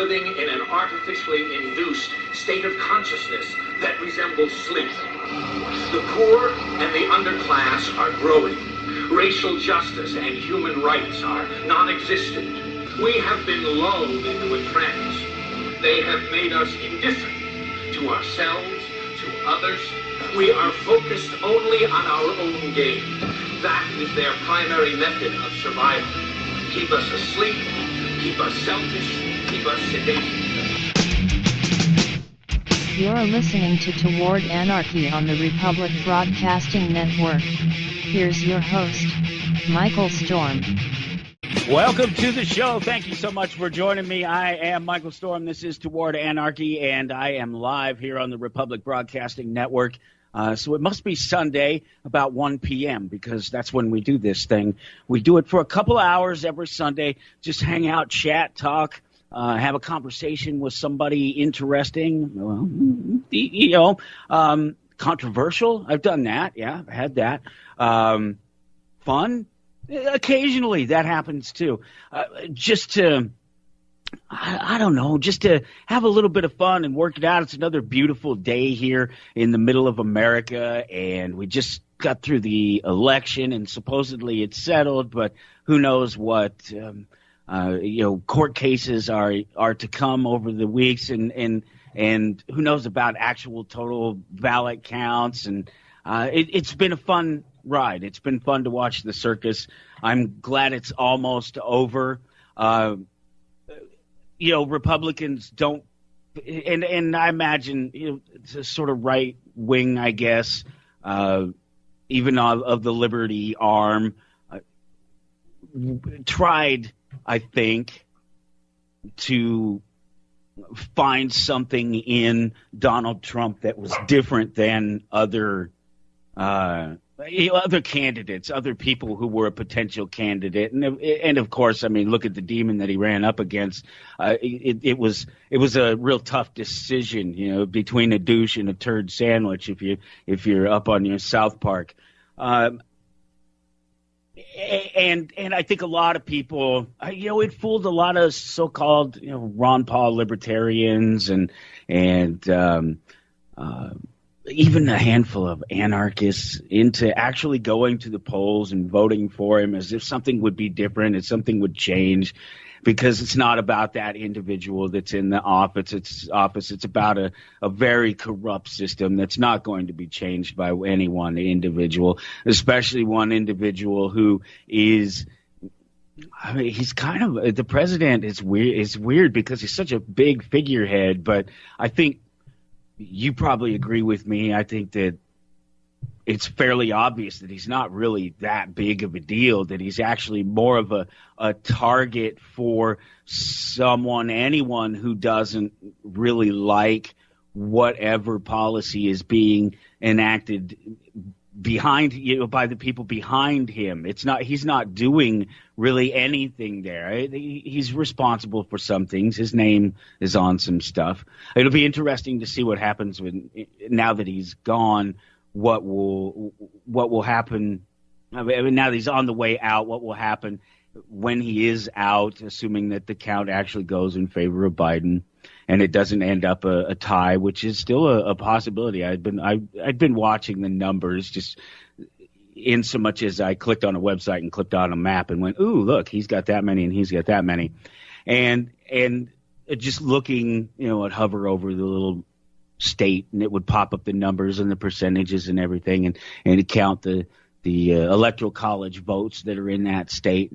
living in an artificially induced state of consciousness that resembles sleep. The poor and the underclass are growing. Racial justice and human rights are non-existent. We have been lulled into a trance. They have made us indifferent to ourselves, to others. We are focused only on our own gain. That is their primary method of survival. Keep us asleep, keep us selfish, keep us sedated. You're listening to Toward Anarchy on the Republic Broadcasting Network. Here's your host, Michael Storm. Welcome to the show. Thank you so much for joining me. I am Michael Storm. This is Toward Anarchy, and I am live here on the Republic Broadcasting Network. So it must be Sunday about 1 p.m. because that's when we do this thing. We do it for a couple hours every Sunday. Just hang out, chat, talk, have a conversation with somebody interesting. Well, controversial. I've done that. Yeah, I've had that. Fun. Occasionally that happens too. Just to have a little bit of fun and work it out. It's another beautiful day here in the middle of America, and we just got through the election, and supposedly it's settled, but who knows what court cases are to come over the weeks, and who knows about actual total ballot counts, and it's been a fun ride. It's been fun to watch the circus. I'm glad it's almost over. Republicans don't, and I imagine it's a sort of right wing, I guess, even of the Liberty arm, tried, I think, to find something in Donald Trump that was different than other candidates, other people who were a potential candidate, and of course, I mean, look at the demon that he ran up against. It was a real tough decision, between a douche and a turd sandwich. If you're up on your South Park, and I think a lot of people, it fooled a lot of so-called Ron Paul libertarians and even a handful of anarchists into actually going to the polls and voting for him as if something would be different, as something would change, because it's not about that individual that's in the office. It's about a very corrupt system that's not going to be changed by any one individual, especially one individual who is, he's kind of, the president is weird. It's weird because he's such a big figurehead, but I think you probably agree with me. I think that it's fairly obvious that he's not really that big of a deal, that he's actually more of a target for anyone who doesn't really like whatever policy is being enacted behind by the people behind him. He's not doing really anything there. He's responsible for some things. His name is on some stuff. It'll be interesting to see what happens now that he's gone. What will happen? I mean, now that he's on the way out, what will happen when he is out, assuming that the count actually goes in favor of Biden and it doesn't end up a tie, which is still a possibility. I'd been watching the numbers just in so much as I clicked on a website and clicked on a map and went, ooh, look, he's got that many and he's got that many. And just looking, I'd hover over the little state and it would pop up the numbers and the percentages and everything and count the electoral college votes that are in that state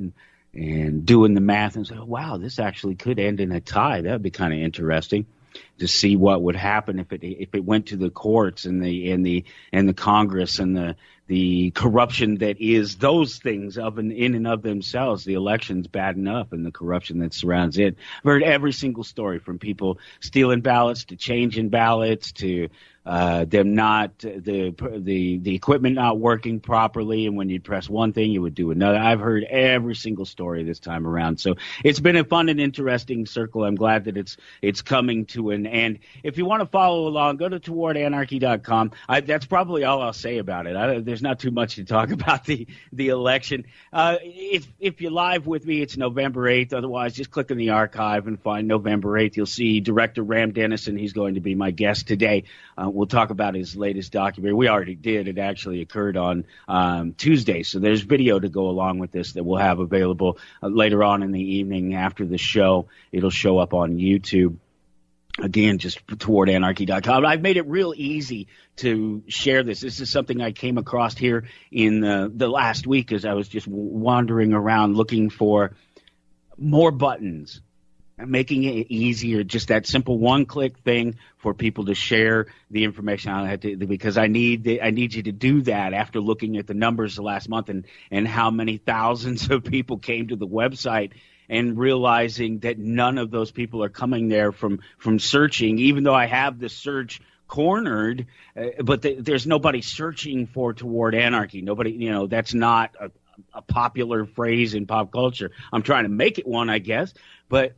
and doing the math and say, oh, wow, this actually could end in a tie. That would be kind of interesting to see what would happen if it went to the courts and the Congress and the corruption that is those things in and of themselves. The election's bad enough, and the corruption that surrounds it. I've heard every single story, from people stealing ballots to changing ballots to them not the equipment not working properly, and when you press one thing, you would do another. I've heard every single story this time around, so it's been a fun and interesting circle. I'm glad that it's coming to an end. If you want to follow along, go to towardanarchy.com. That's probably all I'll say about it. There's not too much to talk about the election. If you're live with me, it's November 8th. Otherwise, just click in the archive and find November 8th. You'll see Director Ram Denison. He's going to be my guest today. We'll talk about his latest documentary. We already did. It actually occurred on Tuesday. So there's video to go along with this that we'll have available later on in the evening after the show. It'll show up on YouTube. Again, just towardanarchy.com. I've made it real easy to share this. This is something I came across here in the last week as I was just wandering around looking for more buttons, making it easier, just that simple one-click thing for people to share the information on it, because I need you to do that after looking at the numbers the last month and how many thousands of people came to the website, and realizing that none of those people are coming there from searching, even though I have the search cornered, but there's nobody searching for Toward Anarchy. Nobody, that's not a popular phrase in pop culture. I'm trying to make it one, I guess, but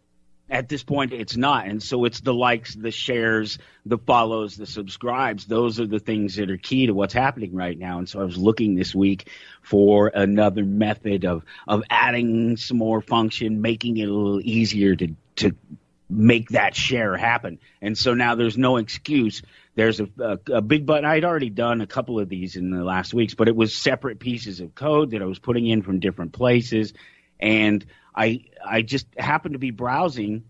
at this point, it's not. And so it's the likes, the shares, the follows, the subscribes. Those are the things that are key to what's happening right now. And so I was looking this week for another method of adding some more function, making it a little easier to make that share happen. And so now there's no excuse. There's a big button. I'd already done a couple of these in the last weeks, but it was separate pieces of code that I was putting in from different places. And I just happened to be browsing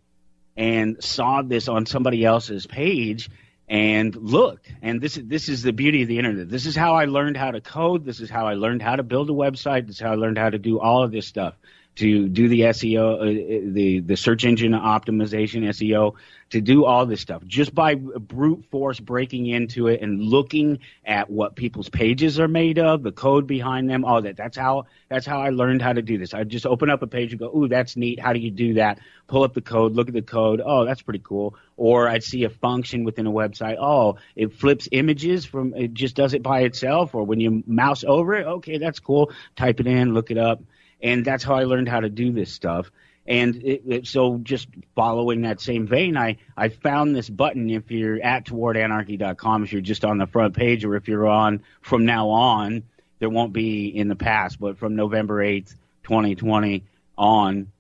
and saw this on somebody else's page and looked. And this is the beauty of the internet. This is how I learned how to code. This is how I learned how to build a website. This is how I learned how to do all of this stuff, to do the SEO, the search engine optimization, SEO, to do all this stuff just by brute force breaking into it and looking at what people's pages are made of, the code behind them, all that. That's how I learned how to do this. I just open up a page and go, ooh, that's neat. How do you do that? Pull up the code, look at the code. Oh, that's pretty cool. Or I'd see a function within a website. Oh, it flips images it just does it by itself. Or when you mouse over it, okay, that's cool. Type it in, look it up. And that's how I learned how to do this stuff. And so just following that same vein, I found this button. If you're at towardanarchy.com, if you're just on the front page, or if you're on from now on, there won't be in the past, but from November 8th, 2020 on,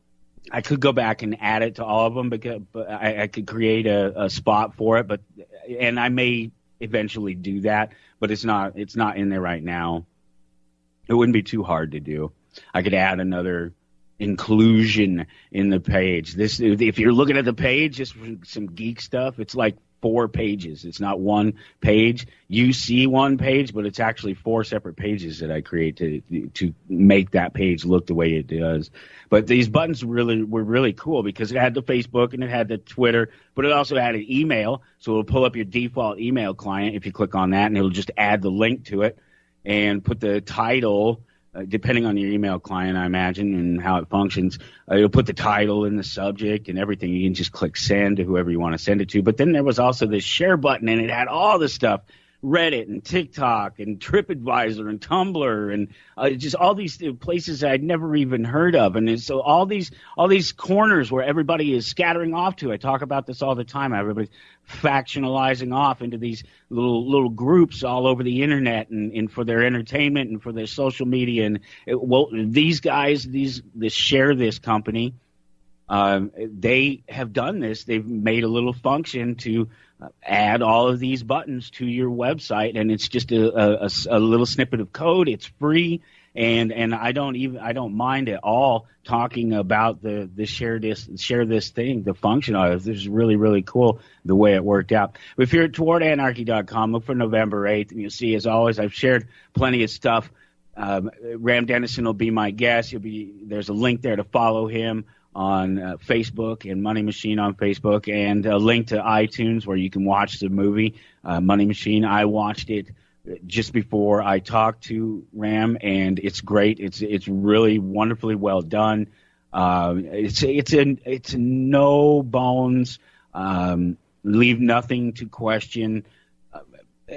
I could go back and add it to all of them, because I could create a spot for it, and I may eventually do that, but it's not in there right now. It wouldn't be too hard to do. I could add another inclusion in the page. If you're looking at the page, just for some geek stuff, it's like 4 pages. It's not one page. You see one page, but it's actually 4 separate pages that I create to make that page look the way it does. But these buttons were really cool, because it had the Facebook and it had the Twitter, but it also had an email. So it'll pull up your default email client if you click on that, and it'll just add the link to it and put the title. Depending on your email client, I imagine, and how it functions, you'll put the title in the subject and everything. You can just click send to whoever you want to send it to. But then there was also this share button, and it had all the stuff, Reddit and TikTok and TripAdvisor and Tumblr and just all these places I'd never even heard of. And so all these corners where everybody is scattering off to. I talk about this all the time. Everybody's factionalizing off into these little groups all over the internet and for their entertainment and for their social media. And these guys, this Share This company, they have done this. They've made a little function to add all of these buttons to your website, and it's just a little snippet of code. It's free, and I don't mind at all talking about the share this thing, the function of it. This is really, really cool the way it worked out. But if you're at towardanarchy.com, look for November 8th, and you'll see, as always, I've shared plenty of stuff. Ram Denison will be my guest. There's a link there to follow him on Facebook, and Money Machine on Facebook, and a link to iTunes where you can watch the movie Money Machine. I watched it just before I talked to Ram, and it's great. It's really wonderfully well done. It's no bones, leave nothing to question.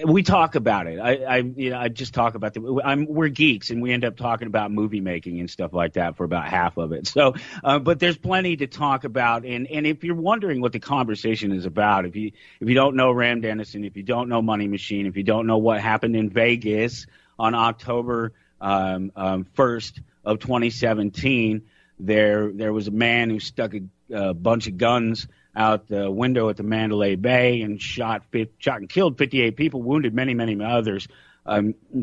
We talk about it. I just talk about we're geeks, and we end up talking about movie making and stuff like that for about half of it. So, but there's plenty to talk about. And if you're wondering what the conversation is about, if you don't know Ram Denison, if you don't know Money Machine, if you don't know what happened in Vegas on October 1st of 2017, there was a man who stuck a bunch of guns out the window at the Mandalay Bay and shot and killed 58 people, wounded many others,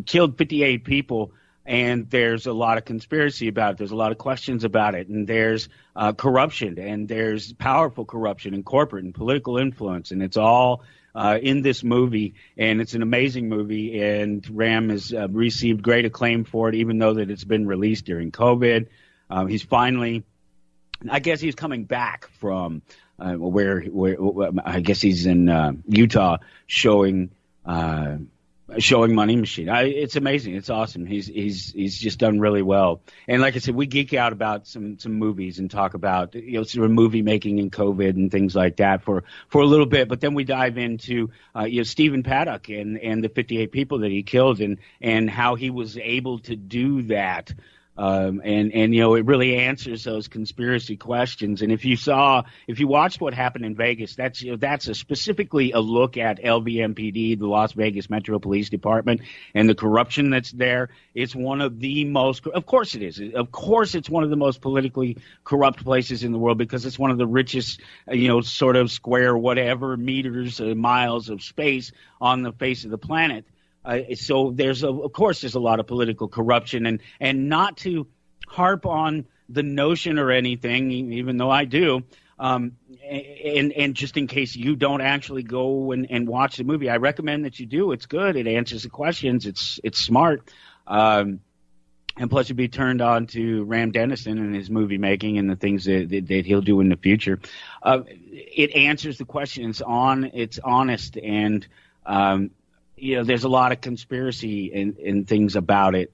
killed 58 people. And there's a lot of conspiracy about it. There's a lot of questions about it. And there's corruption, and there's powerful corruption and corporate and political influence. And it's all in this movie. And it's an amazing movie. And Ram has received great acclaim for it, even though that it's been released during COVID. He's finally, I guess he's coming back from where I guess he's in Utah showing Money Machine. It's amazing. It's awesome. He's just done really well. And like I said, we geek out about some movies and talk about sort of movie making and COVID and things like that for a little bit. But then we dive into Stephen Paddock and the 58 people that he killed and how he was able to do that. It really answers those conspiracy questions. And if you watched what happened in Vegas, that's specifically a look at LVMPD, the Las Vegas Metro Police Department, and the corruption that's there. It's one of the most, of course it is. Of course it's one of the most politically corrupt places in the world because it's one of the richest, sort of square whatever meters, miles of space on the face of the planet. So of course there's a lot of political corruption, and not to harp on the notion or anything, even though I do, and just in case you don't actually go and watch the movie, I recommend that you do. It's good. It answers the questions. It's smart. And plus you'll be turned on to Ram Denison and his movie making and the things that he'll do in the future. It answers the questions it's honest, and there's a lot of conspiracy and things about it.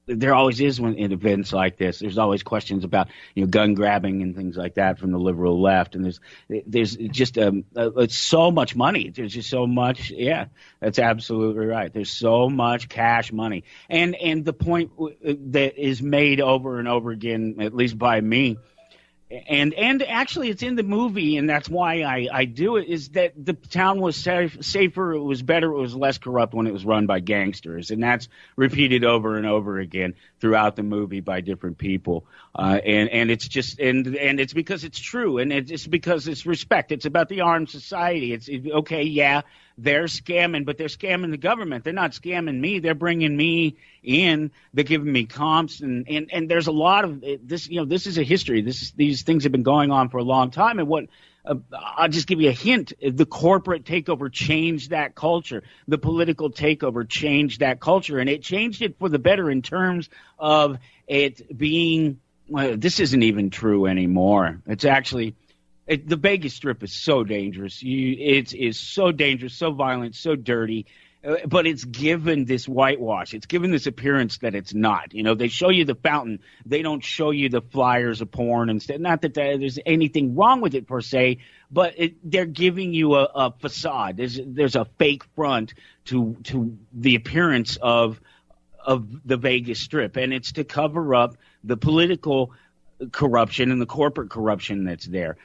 There always is in events like this. There's always questions about gun grabbing and things like that from the liberal left, and there's just it's so much money. There's just so much. Yeah, that's absolutely right. There's so much cash money, and the point that is made over and over again, at least by me. And actually, it's in the movie, and that's why I do it, is that the town was safer, it was better, it was less corrupt when it was run by gangsters. And that's repeated over and over again throughout the movie by different people. And it's just and it's because it's true, and it's because it's respect. It's about the armed society. It's okay, yeah, they're scamming, but they're scamming the government. They're not scamming me. They're bringing me in. They're giving me comps, and there's a lot of this. This is a history. These things have been going on for a long time. And what I'll just give you a hint: the corporate takeover changed that culture. The political takeover changed that culture, and it changed it for the better in terms of it being. Well, this isn't even true anymore. It's actually. The Vegas Strip is so dangerous. It is so dangerous, so violent, so dirty, but it's given this whitewash. It's given this appearance that it's not. They show you the fountain. They don't show you the flyers of porn and stuff. Not that there's anything wrong with it per se, but they're giving you a facade. There's a fake front to the appearance of the Vegas Strip, and it's to cover up the political corruption and the corporate corruption that's there.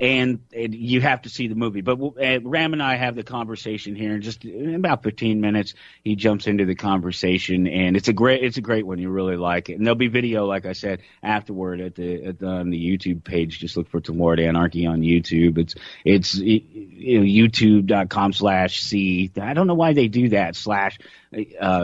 And you have to see the movie. But Ram and I have the conversation here in about 15 minutes. He jumps into the conversation, and it's a great one. You really like it. And there'll be video, like I said, afterward on the YouTube page. Just look for Toward Anarchy on YouTube. It's youtube.com/C. I don't know why they do that /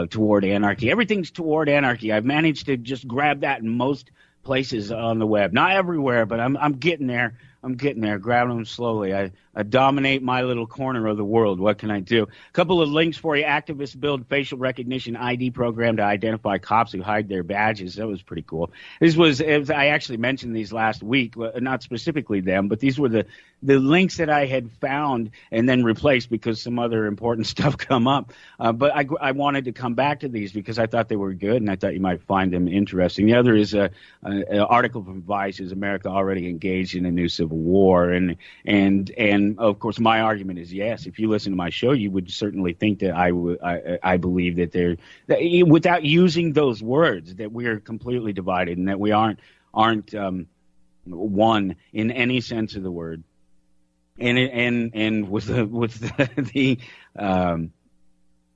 Toward Anarchy. Everything's Toward Anarchy. I've managed to just grab that in most places on the web. Not everywhere, but I'm getting there. I'm getting there, grabbing them slowly. I dominate my little corner of the world. What can I do? A couple of links for you. Activists build facial recognition ID program to identify cops who hide their badges. That was pretty cool. I actually mentioned these last week, not specifically them, but these were the links that I had found and then replaced because some other important stuff come up. But I wanted to come back to these because I thought they were good and I thought you might find them interesting. The other is an article from Vice, Is America Already Engaged in a New Civil War? And And of course, my argument is yes. If you listen to my show, you would certainly think that I believe that without using those words, that we are completely divided and that we aren't one in any sense of the word. And with the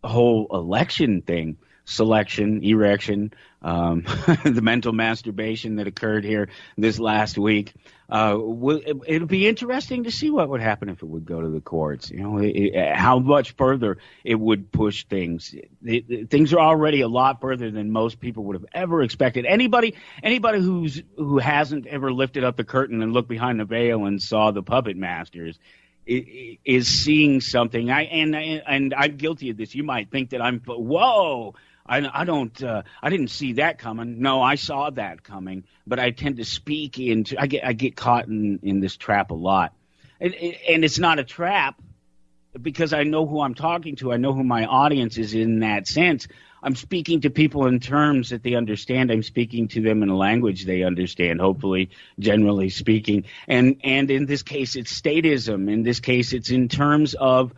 whole election thing, selection, erection, the mental masturbation that occurred here this last week. It'll be interesting to see what would happen if it would go to the courts. How much further it would push things. Things are already a lot further than most people would have ever expected. Anybody who hasn't ever lifted up the curtain and looked behind the veil and saw the puppet masters is seeing something. And I'm guilty of this. You might think that I'm whoa. I didn't see that coming. No, I saw that coming, but I tend to speak I get caught in this trap a lot. And it's not a trap because I know who I'm talking to. I know who my audience is in that sense. I'm speaking to people in terms that they understand. I'm speaking to them in a language they understand, hopefully, generally speaking. And in this case, it's statism. In this case, it's in terms of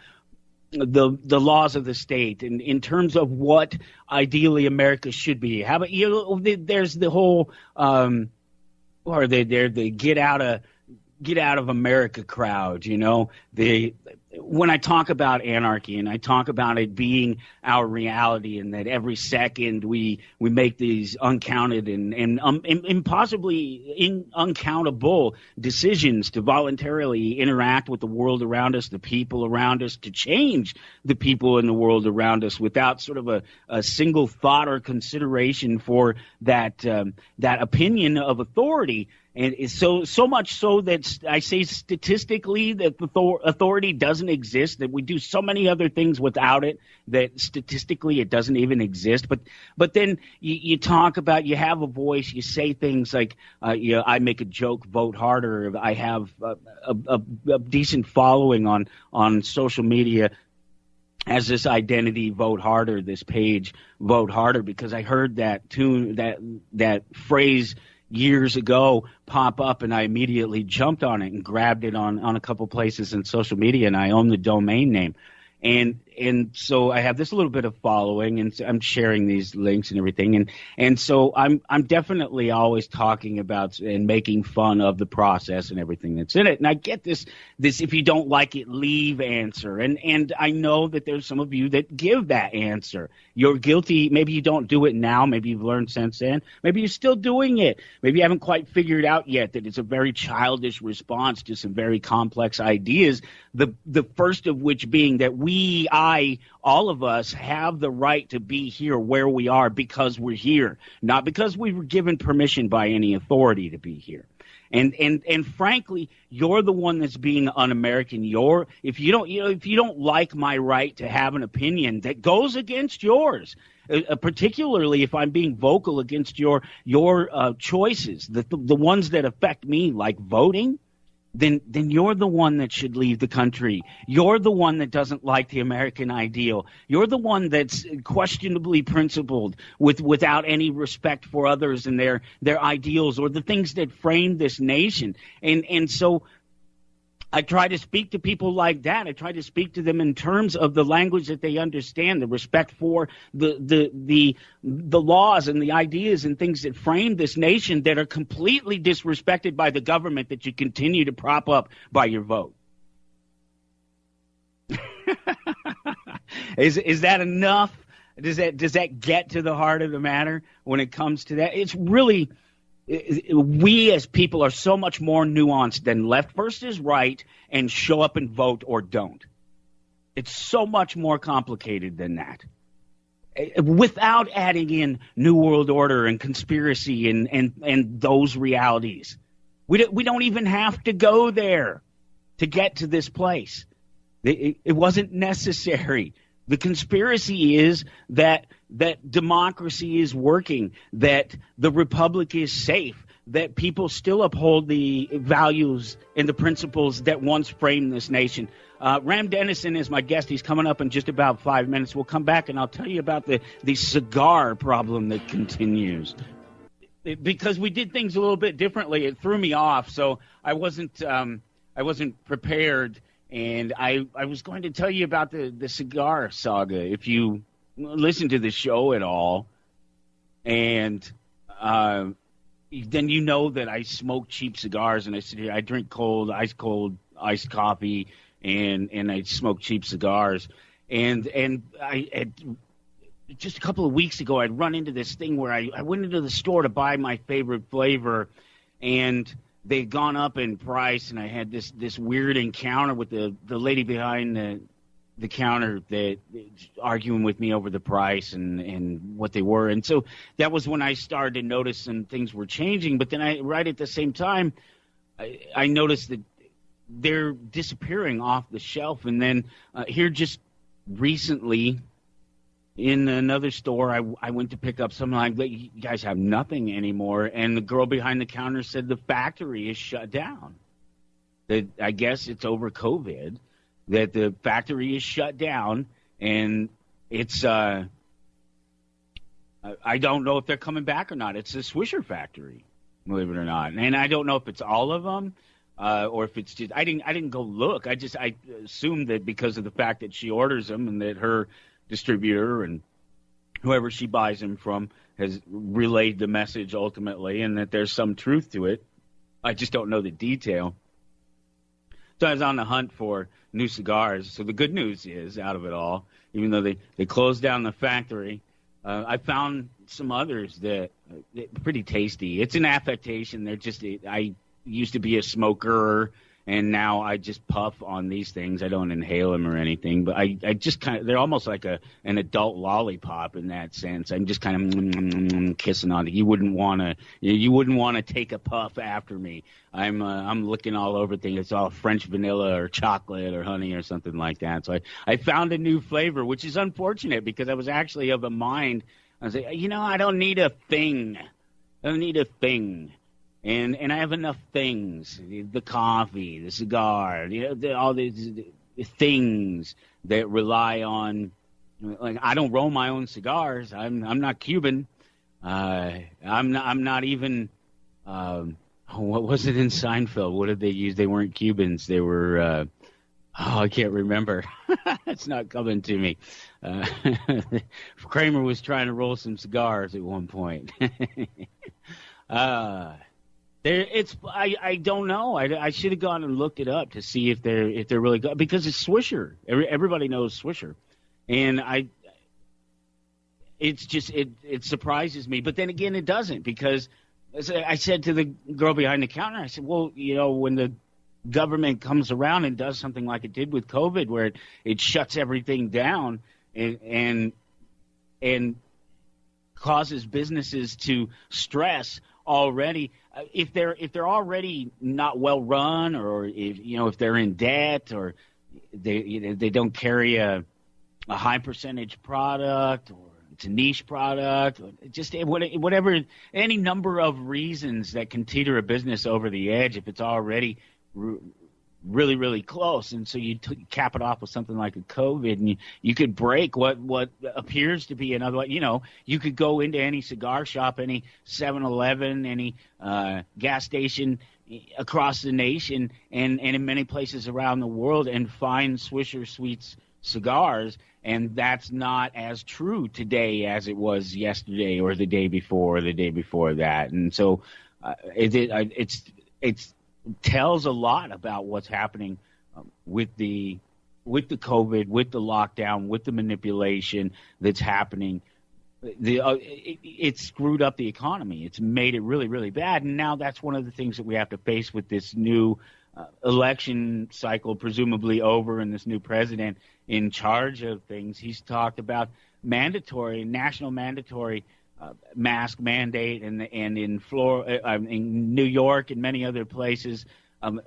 the laws of the state and in terms of what ideally America should be. How about there's the whole or the get out of America crowd, when I talk about anarchy and I talk about it being our reality and that every second we make these uncounted and impossibly uncountable decisions to voluntarily interact with the world around us, the people around us, to change the people in the world around us without sort of a single thought or consideration for that opinion of authority. And it's so much so that I say statistically that authority doesn't exist, that we do so many other things without it, that statistically it doesn't even exist. But then you talk about, you have a voice, you say things like, I make a joke, vote harder. I have a decent following on social media as this identity, vote harder, this page, vote harder, because I heard that tune, that phrase years ago pop up, and I immediately jumped on it and grabbed it on a couple places in social media, and I own the domain name. And so I have this little bit of following, and I'm sharing these links and everything. And so I'm definitely always talking about and making fun of the process and everything that's in it. And I get this if you don't like it, leave answer. And I know that there's some of you that give that answer. You're guilty. Maybe you don't do it now. Maybe you've learned since then. Maybe you're still doing it. Maybe you haven't quite figured out yet that it's a very childish response to some very complex ideas. The first of which being that all of us have the right to be here where we are because we're here, not because we were given permission by any authority to be here. And frankly, you're the one that's being un-American. If you don't like my right to have an opinion that goes against yours, particularly if I'm being vocal against your choices, the ones that affect me, like voting, then you're the one that should leave the country. You're the one that doesn't like the American ideal. You're the one that's questionably principled without any respect for others and their ideals or the things that frame this nation. And so I try to speak to people like that. I try to speak to them in terms of the language that they understand, the respect for the laws and the ideas and things that frame this nation that are completely disrespected by the government that you continue to prop up by your vote. Is that enough? Does that get to the heart of the matter when it comes to that? It's really... We as people are so much more nuanced than left versus right and show up and vote or don't. It's so much more complicated than that. Without adding in New World Order and conspiracy and those realities. We don't even have to go there to get to this place. It wasn't necessary. The conspiracy is that democracy is working, that the republic is safe, that people still uphold the values and the principles that once framed this nation. Ram Denison is my guest. He's coming up in just about 5 minutes. We'll come back and I'll tell you about the cigar problem that continues. Because we did things a little bit differently, it threw me off, so I wasn't prepared And I was going to tell you about the cigar saga. If you listen to the show at all, and then you know that I smoke cheap cigars, and I sit here, I drink ice cold iced coffee, and I smoke cheap cigars. And just a couple of weeks ago, I'd run into this thing where I went into the store to buy my favorite flavor, and they'd gone up in price, and I had this weird encounter with the lady behind the counter that arguing with me over the price and what they were. And so that was when I started to notice some things were changing. But then right at the same time, I noticed that they're disappearing off the shelf. And then here just recently in another store, I went to pick up something like, you guys have nothing anymore. And the girl behind the counter said the factory is shut down. That I guess it's over COVID, that the factory is shut down, and it's I don't know if they're coming back or not. It's a Swisher factory, believe it or not. And I don't know if it's all of them or if it's just I didn't go look. I assumed that because of the fact that she orders them and that her distributor and whoever she buys them from has relayed the message ultimately, and that there's some truth to it. I just don't know the detail. So I was on the hunt for new cigars. So the good news is, out of it all, even though they closed down the factory, I found some others that are pretty tasty. It's an affectation. They're just I used to be a smoker, and now I just puff on these things. I don't inhale them or anything, but I just kind of, they're almost like an adult lollipop in that sense. I'm just kind of kissing on it. You wouldn't want to take a puff after me. I'm looking all over things. It's all French vanilla or chocolate or honey or something like that. So I found a new flavor, which is unfortunate because I was actually of a mind. I was like, I don't need a thing. I don't need a thing. And I have enough things, the coffee, the cigar, all these things that rely on, like, I don't roll my own cigars. I'm not Cuban. I'm not even, what was it in Seinfeld? What did they use? They weren't Cubans. They were, I can't remember. It's not coming to me. Kramer was trying to roll some cigars at one point. I don't know. I should have gone and looked it up to see if they're really good, because it's Swisher. Everybody knows Swisher, and it surprises me. But then again, it doesn't, because as I said to the girl behind the counter, I said, well, when the government comes around and does something like it did with COVID, where it shuts everything down and causes businesses to stress already, if they're already not well run, or if they're in debt, or they don't carry a high percentage product, or it's a niche product, or just whatever, any number of reasons that can teeter a business over the edge if it's already really, really close. And so you cap it off with something like a COVID, and you could break what appears to be another, you could go into any cigar shop, any 7-Eleven, any gas station across the nation and in many places around the world, and find Swisher Sweets cigars. And that's not as true today as it was yesterday or the day before or the day before that. And so it's tells a lot about what's happening with the COVID, with the lockdown, with the manipulation that's happening. It screwed up the economy. It's made it really, really bad. And now that's one of the things that we have to face with this new election cycle, presumably over, and this new president in charge of things. He's talked about national mandatory mask mandate, and in Florida, in New York, and many other places,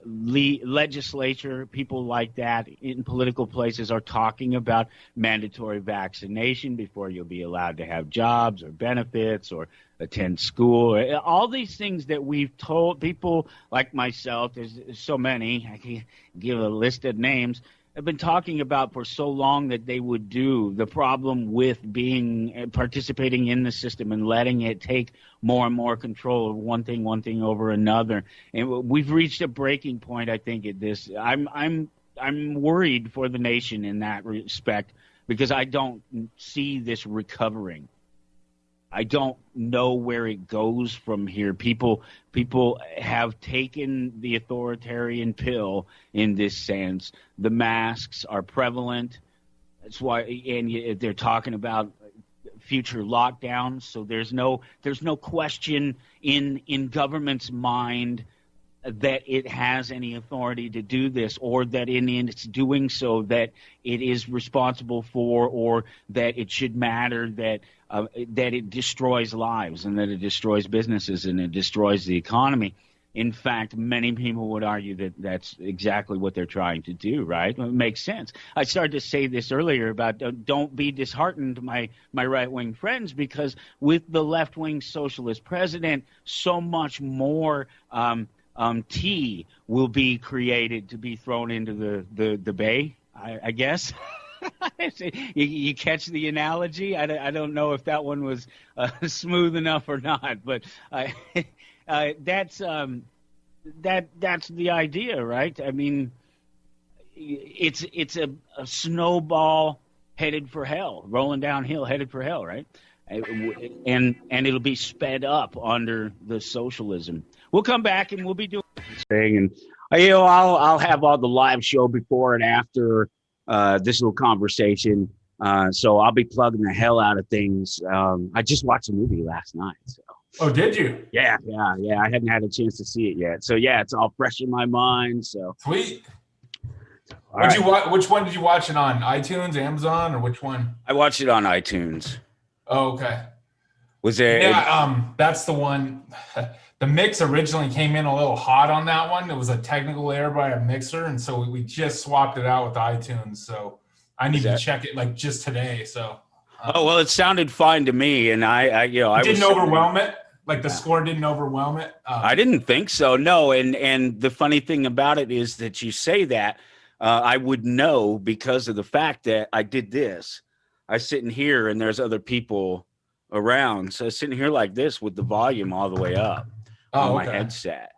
legislature, people like that in political places are talking about mandatory vaccination before you'll be allowed to have jobs or benefits or attend school. All these things that we've told people like myself, there's so many, I can give a list of names, have been talking about for so long that they would do. The problem with participating in the system and letting it take more and more control of one thing over another. And we've reached a breaking point, I think, at this. I'm I'm worried for the nation in that respect because I don't see this recovering. I don't know where it goes from here. People have taken the authoritarian pill in this sense. The masks are prevalent. That's why, and they're talking about future lockdowns. So there's no question in government's mind that it has any authority to do this, or that in its doing so that it is responsible for, or that it should matter, that it destroys lives and that it destroys businesses and it destroys the economy. In fact, many people would argue that that's exactly what they're trying to do, right? It makes sense. I started to say this earlier about don't be disheartened, my right-wing friends, because with the left-wing socialist president, so much more tea will be created to be thrown into the bay, I guess. You catch the analogy? I don't know if that one was smooth enough or not, but that's the idea, right? I mean, it's a snowball headed for hell, rolling downhill, headed for hell, right? And it'll be sped up under the socialism. We'll come back and we'll be doing this thing, and I'll have all the live show before and after this little conversation. So I'll be plugging the hell out of things. I just watched a movie last night. So. Oh, did you? Yeah. I hadn't had a chance to see it yet. So yeah, it's all fresh in my mind. So sweet. You watch? Which one did you watch it on? iTunes, Amazon, or which one? I watched it on iTunes. Oh, okay. Was there? Yeah, that's the one. The mix originally came in a little hot on that one. It was a technical error by a mixer, and so we just swapped it out with iTunes. So I need to check it like just today. So. Oh well, it sounded fine to me, and I didn't overwhelm it. Like the score didn't overwhelm it. I didn't think so. No, and the funny thing about it is that you say that I would know because of the fact that I did this. I sitting here and there's other people around, so I was sitting here like this with the volume all the way up on my headset.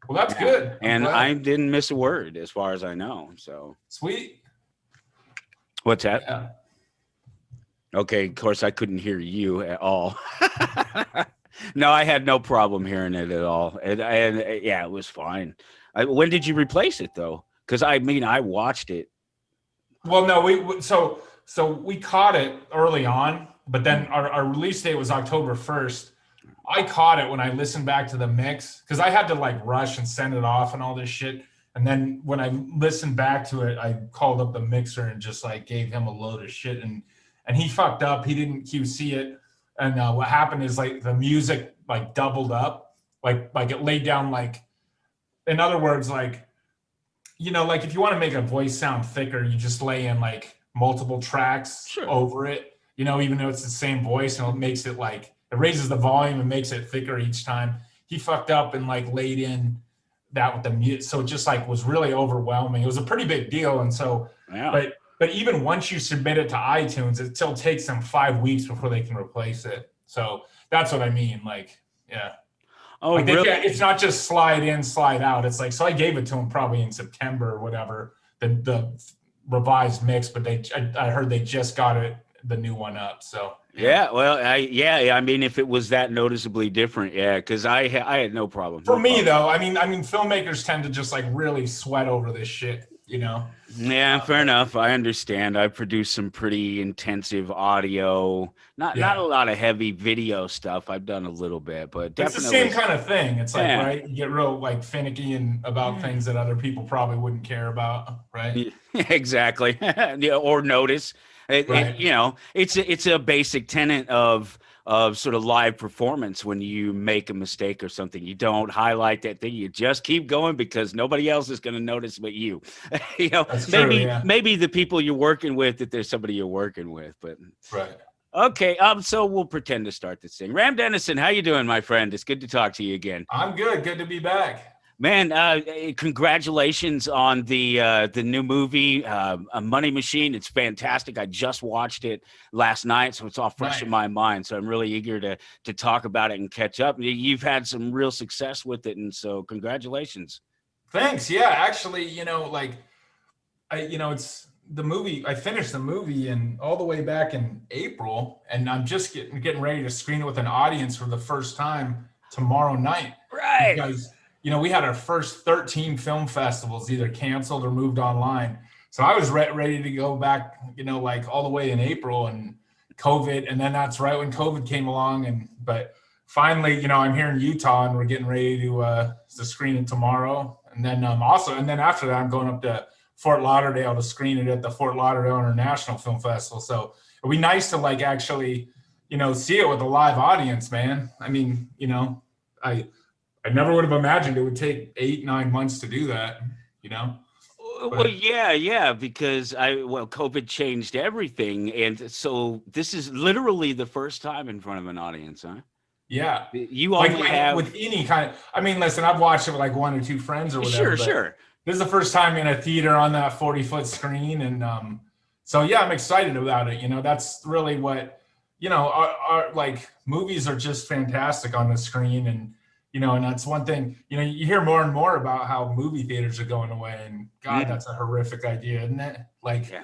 Well, that's good. And I didn't miss a word as far as I know. So sweet. What's that? Yeah. Okay, of course I couldn't hear you at all. No, I had no problem hearing it at all. And yeah, it was fine. When did you replace it though? Because I watched it. Well, no, we caught it early on, but then our release date was October 1st. I caught it when I listened back to the mix because I had to like rush and send it off and all this shit. And then when I listened back to it, I called up the mixer and just like gave him a load of shit and he fucked up. He didn't QC it. And what happened is like the music like doubled up, like it laid down like, in other words, like, like if you want to make a voice sound thicker, you just lay in like multiple tracks over it, even though it's the same voice, and it makes it like, it raises the volume and makes it thicker each time. He fucked up and like laid in that with the music. So it just like was really overwhelming. It was a pretty big deal. And so, But even once you submit it to iTunes, it still takes them 5 weeks before they can replace it. So that's what I mean. Like, yeah. Oh, like really? It's not just slide in, slide out. It's like, so I gave it to them probably in September or whatever, the revised mix, but I heard they just got the new one up. So. Yeah, well, I mean, if it was that noticeably different, because I had no problem. For me, though, I mean, filmmakers tend to just like really sweat over this shit, Yeah, fair enough. I understand. I produced some pretty intensive audio, not a lot of heavy video stuff. I've done a little bit, but definitely it's the same kind of thing. It's like, right, you get real like finicky and about things that other people probably wouldn't care about, right? Exactly, or notice. It's a basic tenet of sort of live performance. When you make a mistake or something, you don't highlight that thing. You just keep going because nobody else is going to notice but you. Maybe the people you're working with, if there's somebody you're working with, but right. Okay, so we'll pretend to start this thing. Ram Denison, how you doing, my friend? It's good to talk to you again. I'm good. Good to be back. Man, congratulations on the new movie, A Money Machine. It's fantastic. I just watched it last night, so it's all fresh in my mind. So I'm really eager to talk about it and catch up. You've had some real success with it, and so congratulations. Thanks. Yeah, actually, like it's the movie. I finished the movie and all the way back in April, and I'm just getting ready to screen it with an audience for the first time tomorrow night. Right. Because, we had our first 13 film festivals either canceled or moved online. So I was ready to go back, like all the way in April, and COVID. And then that's right when COVID came along. But finally, I'm here in Utah and we're getting ready to screen it tomorrow. And then after that, I'm going up to Fort Lauderdale to screen it at the Fort Lauderdale International Film Festival. So it'd be nice to like actually, see it with a live audience, man. I mean, I never would have imagined it would take 8-9 months to do that, Well, yeah, because COVID changed everything. And so this is literally the first time in front of an audience, huh? Yeah. You only have with any kind of, listen, I've watched it with like 1 or 2 friends or whatever. Sure. This is the first time in a theater on that 40-foot screen. And so, yeah, I'm excited about it. That's really what, our like movies are just fantastic on the screen. And, and that's one thing, you hear more and more about how movie theaters are going away. And God, that's a horrific idea, isn't it? Like, yeah.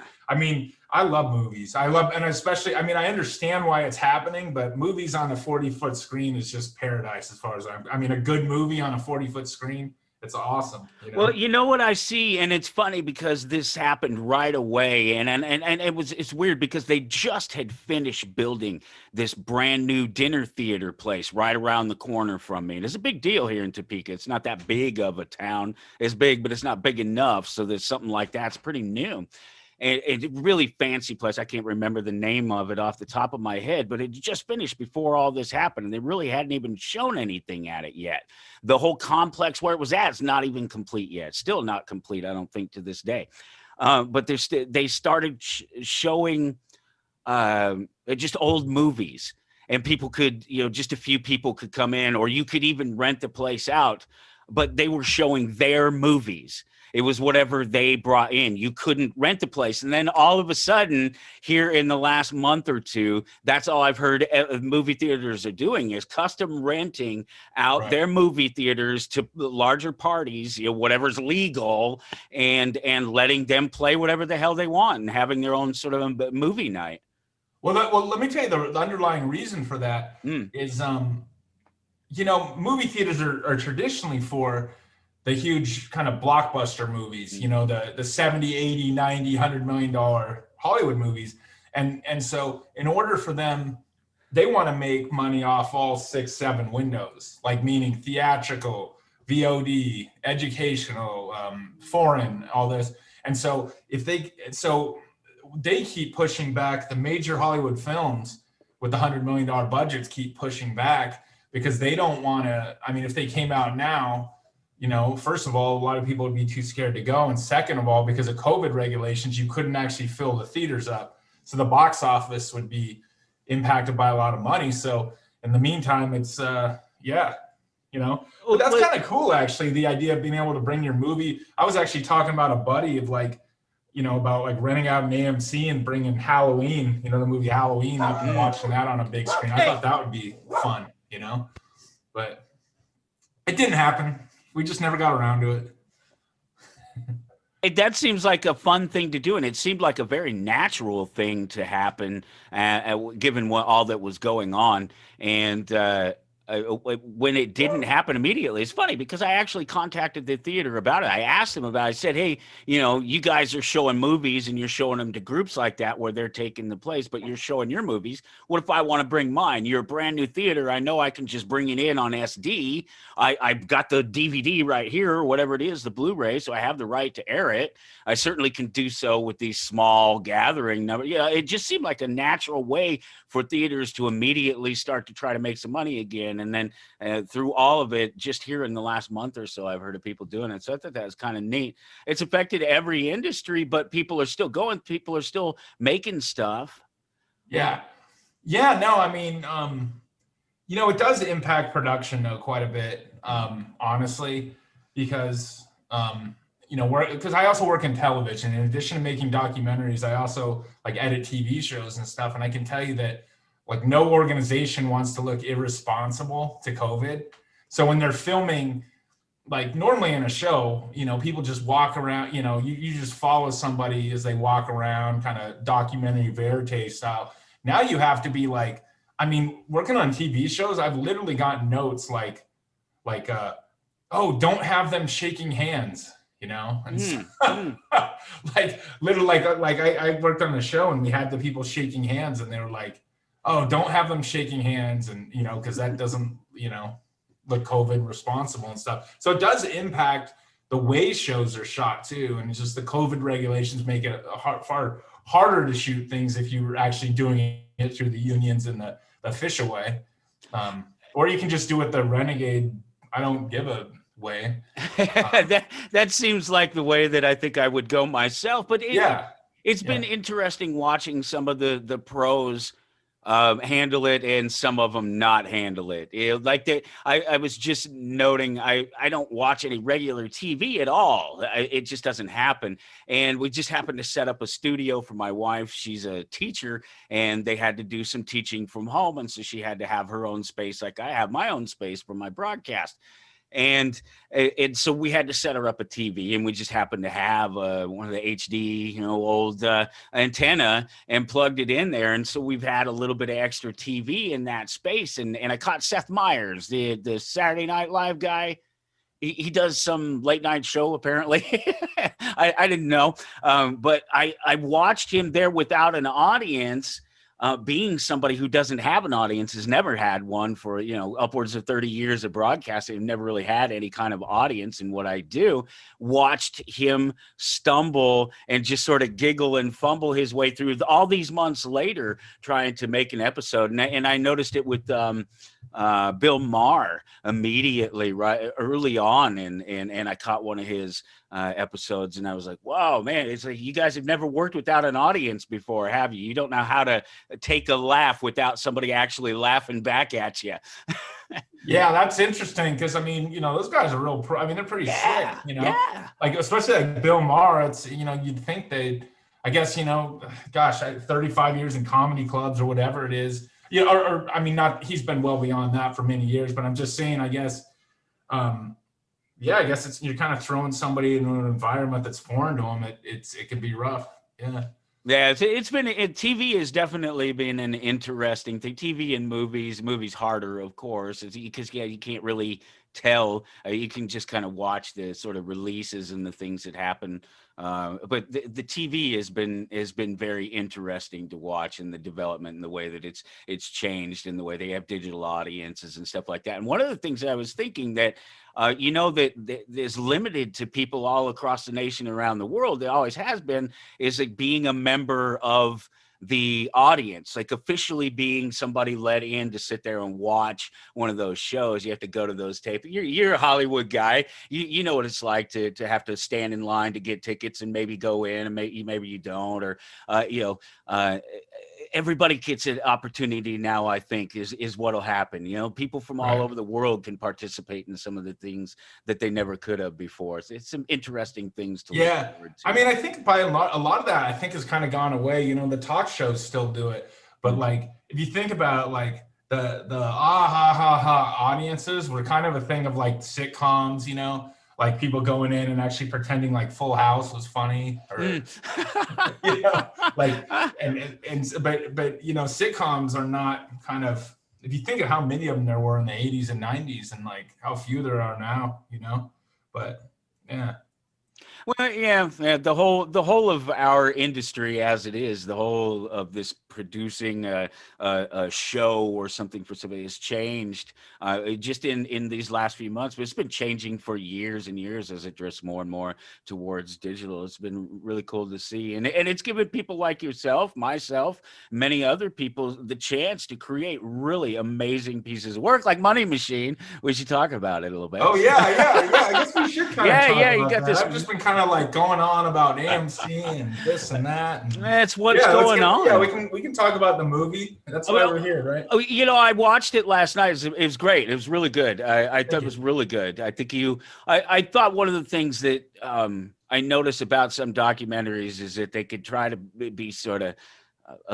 I love movies. And especially, I understand why it's happening, but movies on a 40-foot screen is just paradise as far as a good movie on a 40-foot screen. It's awesome. Well, you know what I see, and it's funny because this happened right away, and it's weird because they just had finished building this brand new dinner theater place right around the corner from me. And it's a big deal here in Topeka. It's not that big of a town. It's big, but it's not big enough. So there's something like that's pretty new. And a really fancy place. I can't remember the name of it off the top of my head, but it just finished before all this happened. And they really hadn't even shown anything at it yet. The whole complex where it was at is not even complete yet. Still not complete, I don't think, to this day. But they started showing just old movies. And people could, just a few people could come in, or you could even rent the place out. But they were showing their movies. It was whatever they brought in. You couldn't rent the place. And then all of a sudden, here in the last month or two, that's all I've heard movie theaters are doing is custom renting out their movie theaters to larger parties, whatever's legal, and letting them play whatever the hell they want and having their own sort of a movie night. Well, let me tell you the underlying reason for that is, movie theaters are traditionally for the huge kind of blockbuster movies, the 70, 80, 90, $100 million Hollywood movies. And so in order for them, they want to make money off all 6-7 windows, like meaning theatrical, VOD, educational, foreign, all this. And so they keep pushing back. The major Hollywood films with the $100 million budgets keep pushing back because they don't want to, if they came out now, first of all, a lot of people would be too scared to go. And second of all, because of COVID regulations, you couldn't actually fill the theaters up. So the box office would be impacted by a lot of money. So in the meantime, it's, but that's kind of cool, actually, the idea of being able to bring your movie. I was actually talking about a buddy of about renting out an AMC and bringing Halloween, the movie Halloween, and watching that on a big screen. I thought that would be fun, but it didn't happen. We just never got around to it. That seems like a fun thing to do, and it seemed like a very natural thing to happen, given all that was going on. And when it didn't happen immediately, it's funny because I actually contacted the theater about it. I asked them about it. I said, hey, you guys are showing movies and you're showing them to groups like that where they're taking the place, but you're showing your movies. What if I want to bring mine? You're a brand new theater. I know I can just bring it in on SD. I've got the DVD right here, or whatever it is, the Blu-ray, so I have the right to air it. I certainly can do so with these small gathering numbers. It just seemed like a natural way for theaters to immediately start to try to make some money again. And then through all of it, just here in the last month or so, I've heard of people doing it. So I thought that was kind of neat. It's affected every industry, but people are still going. People are still making stuff. Yeah. Yeah, no, it does impact production, though, quite a bit, honestly, because, because I also work in television. In addition to making documentaries, I also edit TV shows and stuff. And I can tell you that no organization wants to look irresponsible to COVID. So when they're filming, like normally in a show, you know, people just walk around, you know, you just follow somebody as they walk around, kind of documentary verite style. Now you have to be like, I mean, working on TV shows, I've literally gotten notes like oh, don't have them shaking hands, you know? And so, like literally like I worked on a show and we had the people shaking hands and they were like, oh, don't have them shaking hands, and you know, because that doesn't, you know, look COVID responsible and stuff. So it does impact the way shows are shot too, and it's just the COVID regulations make it far harder to shoot things if you were actually doing it through the unions and the official way, or you can just do it the renegade I don't give a way. That seems like the way that I think I would go myself. But it's been interesting watching some of the pros handle it and some of them not handle it. I was just noting, I don't watch any regular TV at all. It just doesn't happen. And we just happened to set up a studio for my wife. She's a teacher and they had to do some teaching from home. And so she had to have her own space, like I have my own space for my broadcast. And so we had to set her up a TV, and we just happened to have one of the HD, you know, old antenna, and plugged it in there. And so we've had a little bit of extra TV in that space. And I caught Seth Meyers, the Saturday Night Live guy. He does some late night show, apparently. I didn't know. But I watched him there without an audience. Being somebody who doesn't have an audience, has never had one for, you know, upwards of 30 years of broadcasting, I've never really had any kind of audience in what I do, watched him stumble and just sort of giggle and fumble his way through all these months later trying to make an episode. And I noticed it with Bill Maher immediately, right early on, and I caught one of his episodes, and I was like, "Wow, man! It's like you guys have never worked without an audience before, have you? You don't know how to take a laugh without somebody actually laughing back at you." Yeah, that's interesting because I mean, you know, those guys are real pro. I mean, they're pretty slick, you know, like especially like Bill Maher. It's, you know, you'd think they'd, I guess, you know, gosh, 35 years in comedy clubs or whatever it is. Yeah, or I mean, not, he's been well beyond that for many years, but I'm just saying, I guess, yeah, I guess it's, you're kind of throwing somebody in an environment that's foreign to them. It can be rough. Yeah. Yeah, TV has definitely been an interesting thing. TV and movies harder, of course, because you can't really tell. You can just kind of watch the sort of releases and the things that happen. But the TV has been very interesting to watch, in the development and the way that it's changed, and the way they have digital audiences and stuff like that. And one of the things that I was thinking that you know, that is limited to people all across the nation, around the world, it always has been, is like being a member of the audience, like officially being somebody let in to sit there and watch one of those shows. You have to go to those tapes. You're a Hollywood guy. You know what it's like to have to stand in line to get tickets and maybe go in, and maybe you don't, or you know, everybody gets an opportunity now, I think, is what'll happen. You know, people from all over the world can participate in some of the things that they never could have before. So it's some interesting things to look forward to. I mean, I think by a lot of that, I think has kind of gone away. You know, the talk shows still do it, but like, if you think about like the ah ha ha ha audiences were kind of a thing of like sitcoms, you know, like people going in and actually pretending like Full House was funny, or you know, like, but you know, sitcoms are not kind of, if you think of how many of them there were in the 80s and 90s, and like how few there are now, you know, but yeah. Well, yeah, the whole of our industry, as it is, the whole of this producing a show or something for somebody has changed just in these last few months. But it's been changing for years and years as it drifts more and more towards digital. It's been really cool to see, and it's given people like yourself, myself, many other people the chance to create really amazing pieces of work, like Money Machine. We should talk about it a little bit. Oh yeah. I guess we should kind of talk about you got that. this. I've just been kind of like going on about AMC and this and that. And that's what's going on. Yeah, we can talk about the movie. That's why we're here, right? Oh, you know, I watched it last night. It was great. It was really good. I thought it was really good. I think I thought one of the things that I noticed about some documentaries is that they could try to be sort of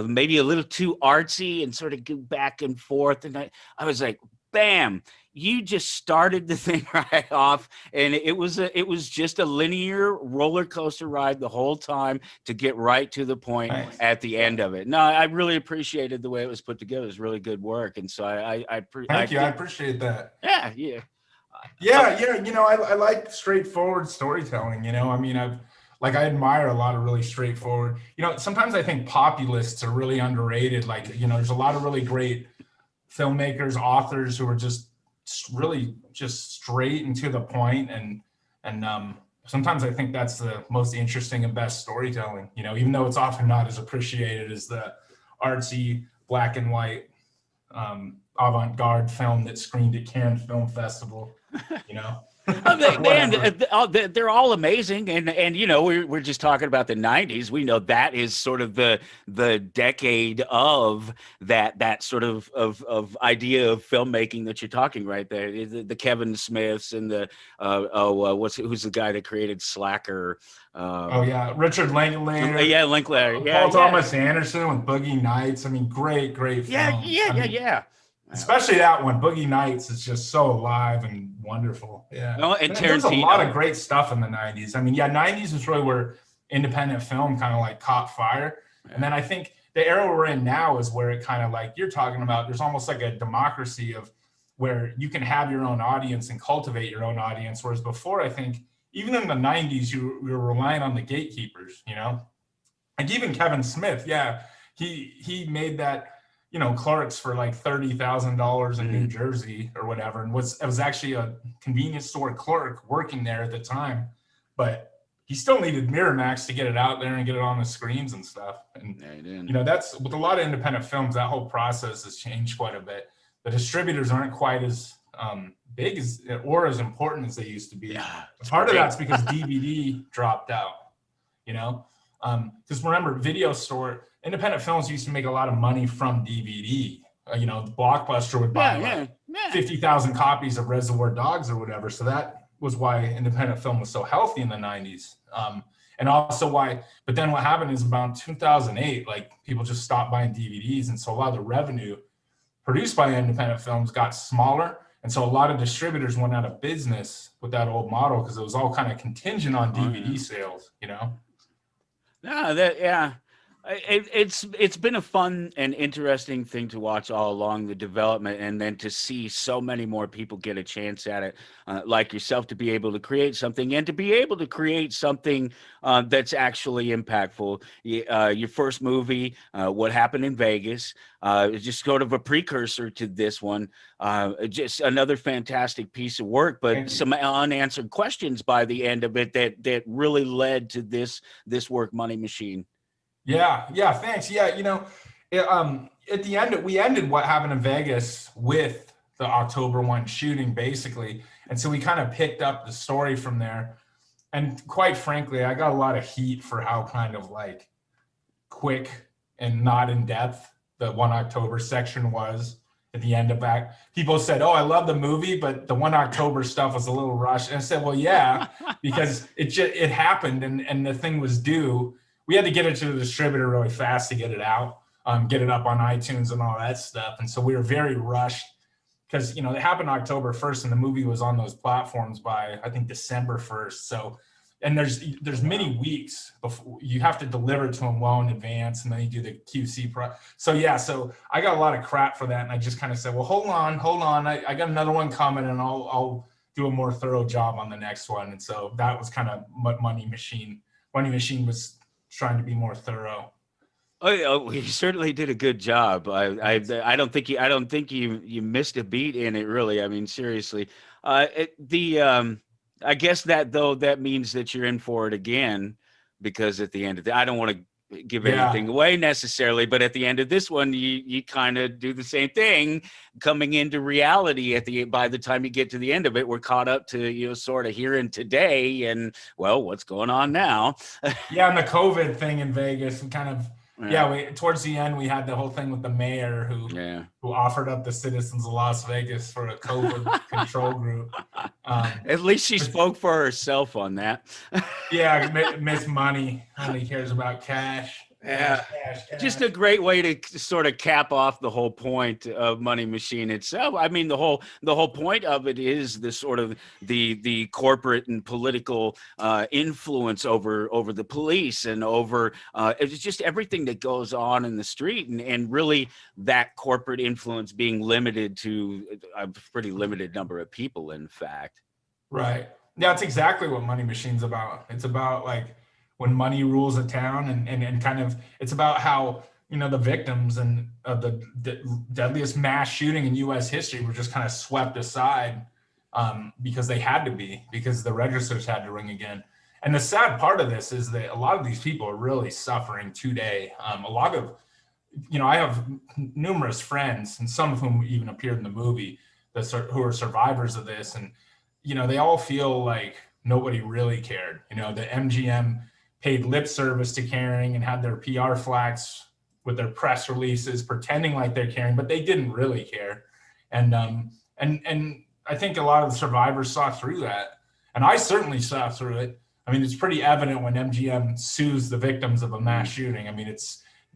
maybe a little too artsy and sort of go back and forth. And I was like, bam, you just started the thing right off, and it was just a linear roller coaster ride the whole time to get right to the point Thanks. at the end of it. No, I really appreciated the way it was put together. It was really good work, and so Thank you. I appreciate that. Yeah. Yeah. You know, I like straightforward storytelling. You know, I mean, I admire a lot of really straightforward. You know, sometimes I think populists are really underrated. Like, you know, there's a lot of really great filmmakers, authors who are just really just straight and to the point, and sometimes I think that's the most interesting and best storytelling, you know, even though it's often not as appreciated as the artsy black and white avant-garde film that screened at Cannes Film Festival, you know. They're all amazing, and you know, we're just talking about the 90s. We know that is sort of the decade of that sort of idea of filmmaking that you're talking right there. The Kevin Smiths and who's the guy that created Slacker? Richard Linklater. Yeah, Linklater. Paul Thomas Anderson with Boogie Nights. I mean, great film. Yeah. Especially that one, Boogie Nights, is just so alive and wonderful. Yeah. Well, and there's a lot of great stuff in the 90s. I mean, 90s was really where independent film kind of like caught fire. Yeah. And then I think the era we're in now is where it kind of like you're talking about, there's almost like a democracy of where you can have your own audience and cultivate your own audience. Whereas before, I think even in the 90s, you were relying on the gatekeepers, you know? Like even Kevin Smith, he made that, you know, Clerks for like $30,000 in New Jersey or whatever. And it was actually a convenience store clerk working there at the time, but he still needed Miramax to get it out there and get it on the screens and stuff. And, you know, that's with a lot of independent films, that whole process has changed quite a bit. The distributors aren't quite as big as or as important as they used to be. Yeah, part of that's because DVD dropped out, you know, because remember, independent films used to make a lot of money from DVD. You know, Blockbuster would buy 50,000 copies of Reservoir Dogs or whatever. So that was why independent film was so healthy in the 90s. And also but then what happened is about 2008, like people just stopped buying DVDs. And so a lot of the revenue produced by independent films got smaller. And so a lot of distributors went out of business with that old model because it was all kind of contingent on DVD sales, you know? It's been a fun and interesting thing to watch all along the development, and then to see so many more people get a chance at it, like yourself, to be able to create something and to be able to create something that's actually impactful. Your first movie, What Happened in Vegas, is just sort of a precursor to this one. Just another fantastic piece of work, but some unanswered questions by the end of it that really led to this work, Money Machine. Yeah, thanks. Yeah, you know, at the end, we ended What Happened in Vegas with the October 1 shooting, basically. And so we kind of picked up the story from there. And quite frankly, I got a lot of heat for how kind of like quick and not in depth the 1 October section was at the end of that. People said, "Oh, I love the movie, but the 1 October stuff was a little rushed." And I said, "Well, yeah, because it happened and the thing was due. We had to get it to the distributor really fast to get it out, get it up on iTunes and all that stuff. And so we were very rushed because, you know, it happened October 1st and the movie was on those platforms by, I think, December 1st. So, and there's many weeks before you have to deliver to them well in advance, and then you do the QC so I got a lot of crap for that. And I just kind of said, well, hold on. I got another one coming, and I'll do a more thorough job on the next one. And so that was kind of what Money Machine was trying to be more thorough. Oh, you certainly did a good job. I don't think you missed a beat in it, really. I mean, seriously. I guess that means that you're in for it again, because at the end of I don't want to give anything away necessarily, but at the end of this one, you kind of do the same thing, coming into reality by the time you get to the end of it. We're caught up to, you know, sort of here and today, and well, what's going on now? And the COVID thing in Vegas, we kind of towards the end we had the whole thing with the mayor who offered up the citizens of Las Vegas for a COVID control group. At least she spoke for herself on that. Miss Money only cares about cash. Yeah. cash. Just a great way to sort of cap off the whole point of Money Machine itself. I mean, the whole point of it is the sort of the corporate and political influence over the police and over it's just everything that goes on in the street, and really that corporate influence being limited to a pretty limited number of people, in fact. Right. Yeah, it's exactly what Money Machine's about. It's about like when money rules a town, and kind of it's about how, you know, the victims and of the deadliest mass shooting in U.S. history were just kind of swept aside because they had to be, because the registers had to ring again. And the sad part of this is that a lot of these people are really suffering today. A lot of, you know, I have numerous friends, and some of whom even appeared in the movie, who are survivors of this, and you know, they all feel like nobody really cared. You know, the MGM paid lip service to caring and had their PR flags with their press releases pretending like they're caring, but they didn't really care. And I think a lot of the survivors saw through that. And I certainly saw through it. I mean, it's pretty evident when MGM sues the victims of a mass shooting. I mean,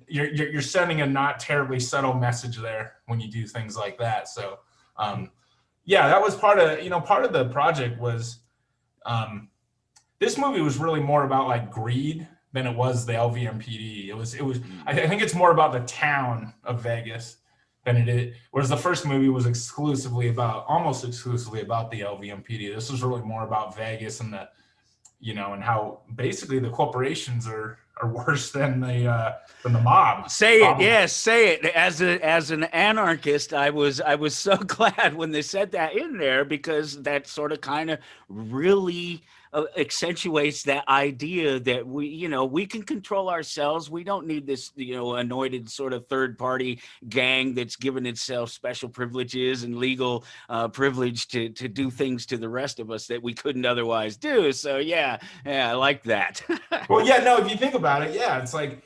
you're sending a not terribly subtle message there when you do things like that. So, yeah, that was part of the project was, this movie was really more about like greed than it was the LVMPD. I think it's more about the town of Vegas than it is. Whereas the first movie was almost exclusively about the LVMPD. This was really more about Vegas and and how basically the corporations are worse than the mob. Say it, yes, say it. As an anarchist, I was so glad when they said that in there, because that sort of kind of really accentuates that idea that we can control ourselves. We don't need this anointed sort of third party gang that's given itself special privileges and legal privilege to do things to the rest of us that we couldn't otherwise do. So yeah, I like that. Well, yeah, no, if you think about it, yeah, it's like,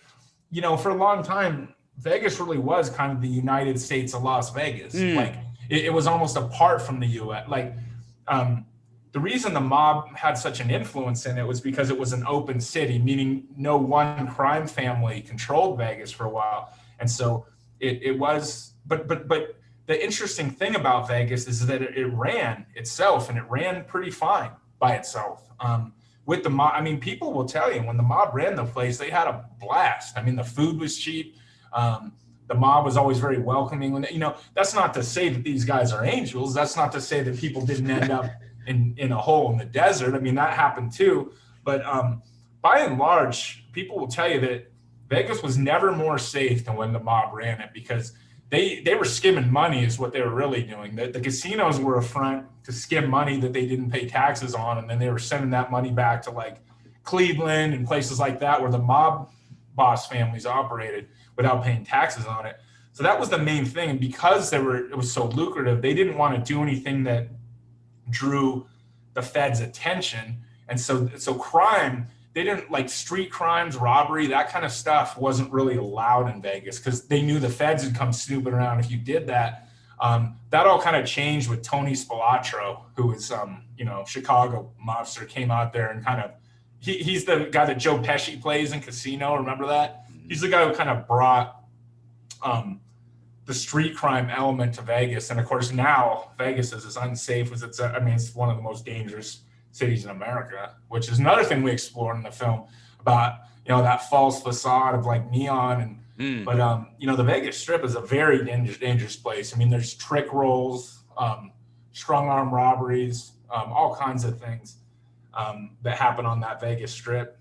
for a long time, Vegas really was kind of the United States of Las Vegas. Like it was almost apart from the U.S. Like, the reason the mob had such an influence in it was because it was an open city, meaning no one crime family controlled Vegas for a while. And so it was, but the interesting thing about Vegas is that it ran itself, and it ran pretty fine by itself. With the mob, I mean, people will tell you when the mob ran the place, they had a blast. I mean, the food was cheap. The mob was always very welcoming. That's not to say that these guys are angels. That's not to say that people didn't end up in a hole in the desert. I mean, that happened too. But by and large, people will tell you that Vegas was never more safe than when the mob ran it, because they were skimming money is what they were really doing. The casinos were a front to skim money that they didn't pay taxes on, and then they were sending that money back to like Cleveland and places like that where the mob boss families operated without paying taxes on it. So that was the main thing. And because it was so lucrative, they didn't want to do anything that drew the feds' attention. And so crime, they didn't like street crimes, robbery, that kind of stuff wasn't really allowed in Vegas, because they knew the feds would come snooping around if you did that. That all kind of changed with Tony Spilotro, who was Chicago mobster, came out there and kind of he's the guy that Joe Pesci plays in Casino. Remember that? He's the guy who kind of brought the street crime element to Vegas. And of course, now Vegas is as unsafe as it's one of the most dangerous cities in America, which is another thing we explore in the film about, that false facade of like neon. But, the Vegas Strip is a very dangerous place. I mean, there's trick rolls, strong arm robberies, all kinds of things that happen on that Vegas Strip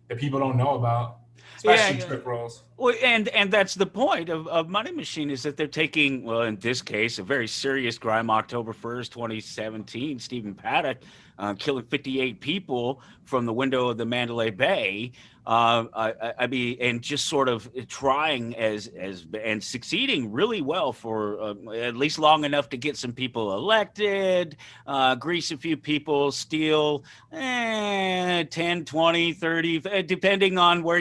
that people don't know about. Especially trick rolls. Well, and that's the point of Money Machine, is that they're taking, well, in this case, a very serious crime, October 1st, 2017, Stephen Paddock killing 58 people from the window of the Mandalay Bay. I mean, and just sort of trying and succeeding really well for at least long enough to get some people elected, grease a few people, steal 10, 20, 30, depending on where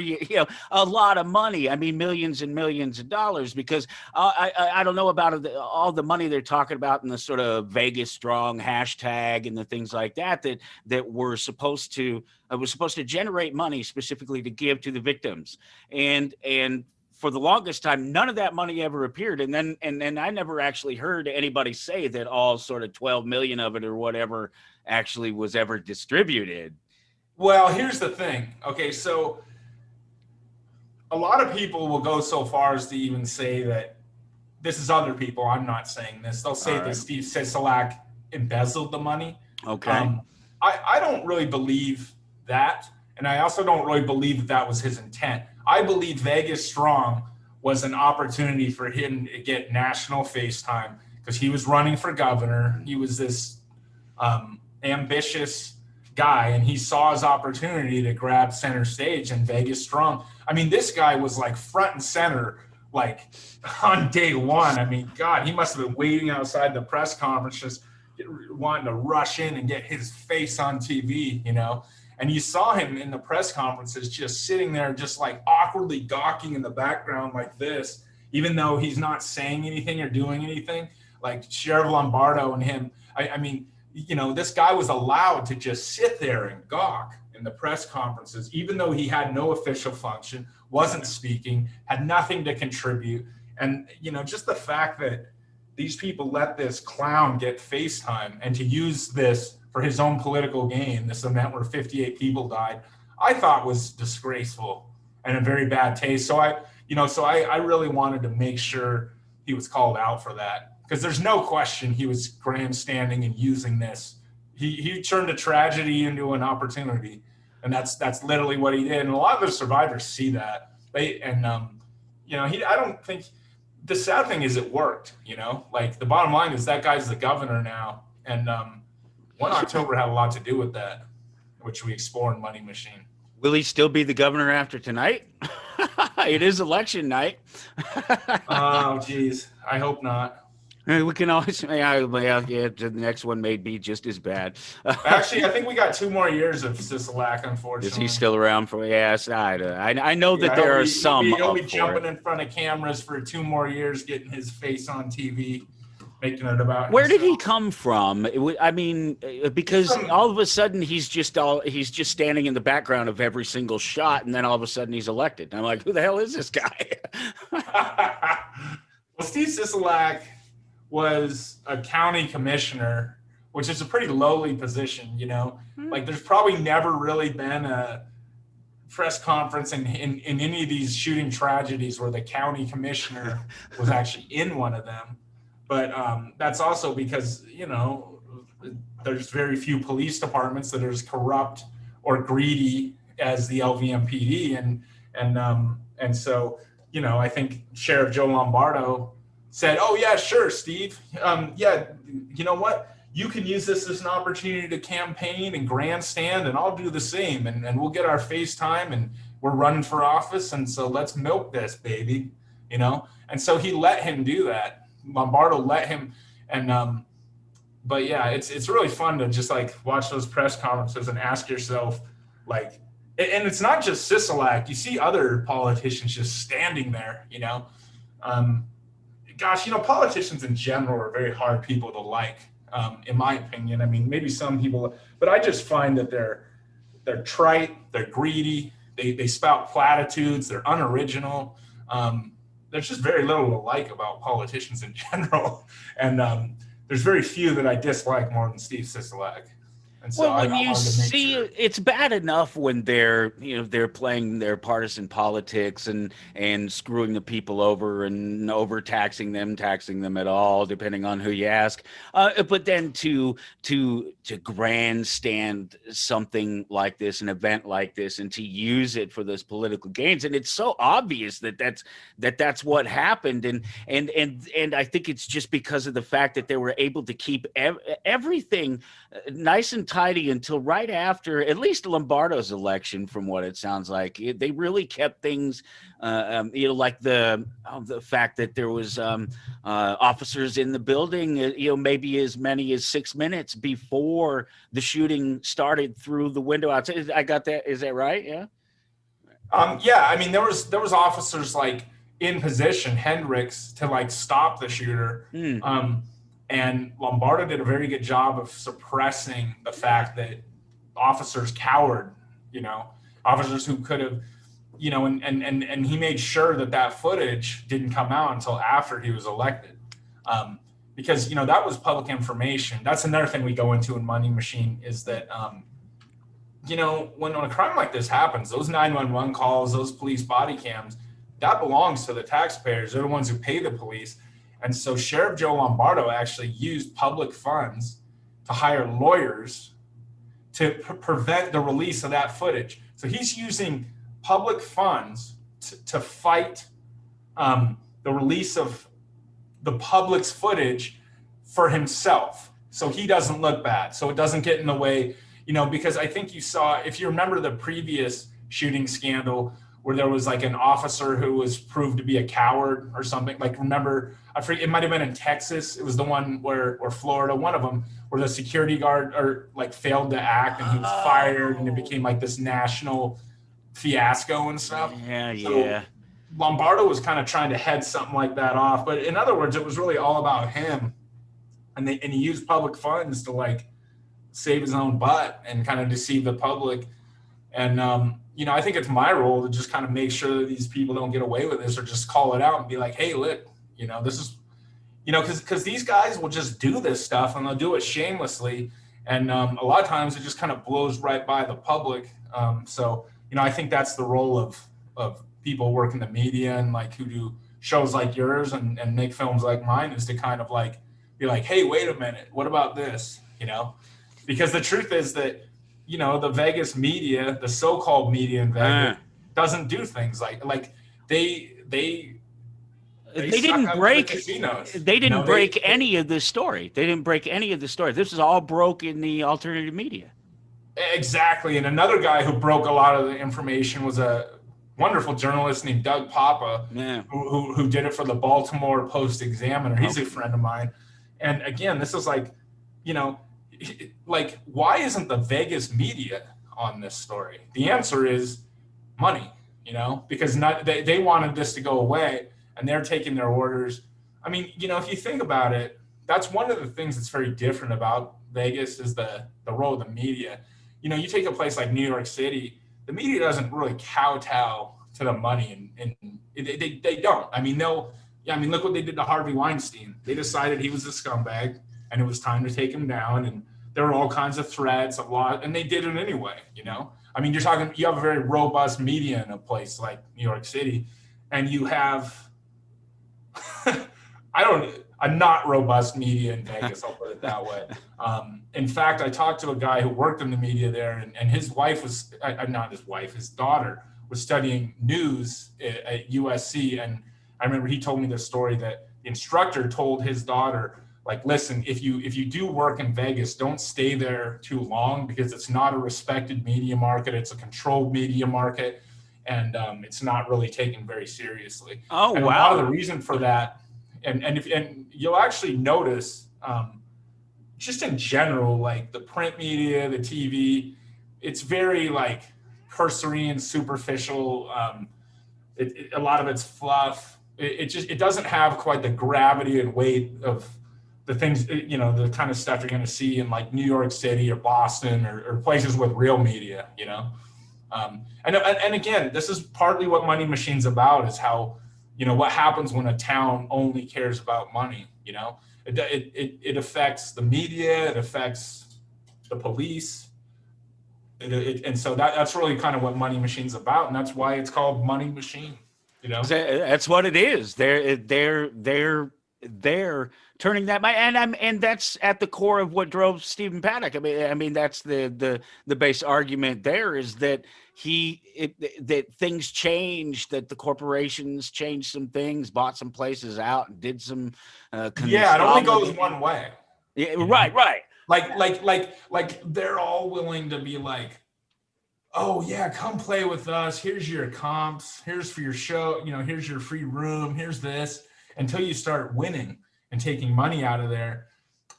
a lot of money. I mean millions and millions of dollars, because I don't know about all the money they're talking about in the sort of Vegas Strong hashtag and the things like that were supposed to generate money specifically to give to the victims, and for the longest time, none of that money ever appeared. And then I never actually heard anybody say that all sort of 12 million of it or whatever actually was ever distributed. Well, here's the thing. Okay, so a lot of people will go so far as to even say that this is other people. I'm not saying this. They'll say that Steve Sisolak embezzled the money. Okay. I don't really believe that. And I also don't really believe that was his intent. I believe Vegas Strong was an opportunity for him to get national face time because he was running for governor. He was this ambitious guy, and he saw his opportunity to grab center stage. And Vegas Strong, I mean, this guy was like front and center, like on day one. I mean, God, he must have been waiting outside the press conference, just wanting to rush in and get his face on TV, you know. And you saw him in the press conferences just sitting there, just like awkwardly gawking in the background like this, even though he's not saying anything or doing anything. Like Sheriff Lombardo and him, I mean, you know, this guy was allowed to just sit there and gawk in the press conferences, even though he had no official function, wasn't speaking, had nothing to contribute. And, you know, just the fact that these people let this clown get FaceTime and to use this for his own political gain, this event where 58 people died, I thought was disgraceful and a very bad taste. So I really wanted to make sure he was called out for that, because there's no question he was grandstanding and using this. He turned a tragedy into an opportunity, and that's literally what he did. And a lot of the survivors see that. I don't think, the sad thing is it worked, you know, like the bottom line is that guy's the governor now. And 1 October had a lot to do with that, which we explore in Money Machine. Will he still be the governor after tonight? It is election night. Oh, geez. I hope not. We can always, the next one may be just as bad. Actually, I think we got 2 more years of Sisolak, unfortunately. Is he still around for? Yes, I know that there are some. He'll be jumping in front of cameras for 2 more years, getting his face on TV, making it about. Where did he come from? I mean, because all of a sudden he's just standing in the background of every single shot, and then all of a sudden he's elected. And I'm like, who the hell is this guy? Well, Steve Sisolak was a county commissioner, which is a pretty lowly position, you know. Like there's probably never really been a press conference in any of these shooting tragedies where the county commissioner was actually in one of them. But that's also because, you know, there's very few police departments that are as corrupt or greedy as the LVMPD. And so, you know, I think Sheriff Joe Lombardo said, oh, yeah, sure, Steve. Yeah, you know what? You can use this as an opportunity to campaign and grandstand, and I'll do the same. And we'll get our FaceTime, and we're running for office. And so let's milk this, baby, you know? And so he let him do that. Lombardo let him. And, but yeah, it's really fun to just like watch those press conferences and ask yourself, like, and it's not just Sisolak. You see other politicians just standing there, you know? Gosh, you know, politicians in general are very hard people to like, in my opinion. I mean, maybe some people, but I just find that they're trite, they're greedy, they spout platitudes, they're unoriginal. There's just very little to like about politicians in general. And there's very few that I dislike more than Steve Sisolak. And so well, when you see, it's bad enough when they're playing their partisan politics and screwing the people over and overtaxing them, taxing them at all, depending on who you ask. But then to grandstand something like this, an event like this, and to use it for those political gains, and it's so obvious that's what happened. And I think it's just because of the fact that they were able to keep everything nice and tidy until right after at least Lombardo's election, from what it sounds like. They really kept things, like the fact that there was officers in the building, maybe as many as 6 minutes before the shooting started through the window outside. I got that. Is that right? Yeah. Yeah, I mean, there was officers like in position, Hendricks, to like stop the shooter. And Lombardo did a very good job of suppressing the fact that officers cowered, officers who could have, and he made sure that footage didn't come out until after he was elected. Because, that was public information. That's another thing we go into in Money Machine is that, when a crime like this happens, those 911 calls, those police body cams, that belongs to the taxpayers. They're the ones who pay the police. And so Sheriff Joe Lombardo actually used public funds to hire lawyers to prevent the release of that footage. So he's using public funds to fight the release of the public's footage for himself. So he doesn't look bad. So it doesn't get in the way, because I think you saw, if you remember the previous shooting scandal where there was like an officer who was proved to be a coward or something. Like, remember, I forget, it might have been in Texas. It was the one or Florida, one of them, where the security guard failed to act and he was fired, and it became like this national fiasco and stuff. Yeah. Lombardo was kind of trying to head something like that off, but in other words, it was really all about him, and he used public funds to like save his own butt and kind of deceive the public. And I think it's my role to just kind of make sure that these people don't get away with this, or just call it out and be like, hey, look, this is, because these guys will just do this stuff and they'll do it shamelessly. And a lot of times it just kind of blows right by the public. So, I think that's the role of people work in the media and like who do shows like yours and make films like mine, is to kind of like be like, hey, wait a minute, what about this? Because the truth is that, the Vegas media, the so-called media in Vegas, doesn't do things like they didn't break. They didn't break any of the story. They didn't break any of the story. This is all broke in the alternative media. Exactly. And another guy who broke a lot of the information was a wonderful journalist named Doug Papa, who did it for the Baltimore Post-Examiner. He's a friend of mine. And again, this is like, why isn't the Vegas media on this story? The answer is money, because they wanted this to go away, and they're taking their orders. I mean, if you think about it, that's one of the things that's very different about Vegas is the role of the media. You take a place like New York City, the media doesn't really kowtow to the money, and they don't. I mean, look what they did to Harvey Weinstein. They decided he was a scumbag, and it was time to take him down, and there were all kinds of threats, and they did it anyway, I mean, you have a very robust media in a place like New York City, and you have, a not robust media in Vegas, I'll put it that way. In fact, I talked to a guy who worked in the media there, and his wife was, his daughter was studying news at USC, and I remember he told me this story that the instructor told his daughter, like, listen, if you do work in Vegas, don't stay there too long, because it's not a respected media market. It's a controlled media market, and it's not really taken very seriously. Oh, and wow. A lot of the reason for that, and you'll actually notice, just in general, like the print media, the TV, it's very like cursory and superficial. A lot of it's fluff. It doesn't have quite the gravity and weight of the things, the kind of stuff you're going to see in like New York City or Boston or places with real media, and again, this is partly what Money Machine's about, is how, what happens when a town only cares about money. It affects the media, it affects the police. And so that's really kind of what Money Machine's about. And that's why it's called Money Machine, That's what it is. They're turning that money, and that's at the core of what drove Stephen Paddock. I mean that's the base argument there, is that that things changed, that the corporations changed some things, bought some places out, and did some. It only goes one way. Yeah, right. Like they're all willing to be like, oh yeah, come play with us. Here's your comps. Here's for your show. Here's your free room. Here's this. Until you start winning and taking money out of there,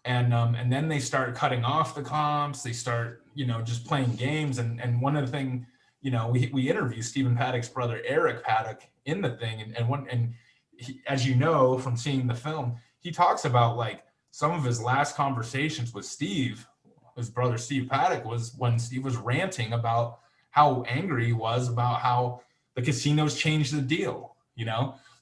and then they start cutting off the comps. They start, just playing games. And one of the things, we interviewed Stephen Paddock's brother, Eric Paddock, in the thing. And he, as you know, from seeing the film, he talks about like some of his last conversations with Steve, his brother, Steve Paddock, was when Steve was ranting about how angry he was about how the casinos changed the deal,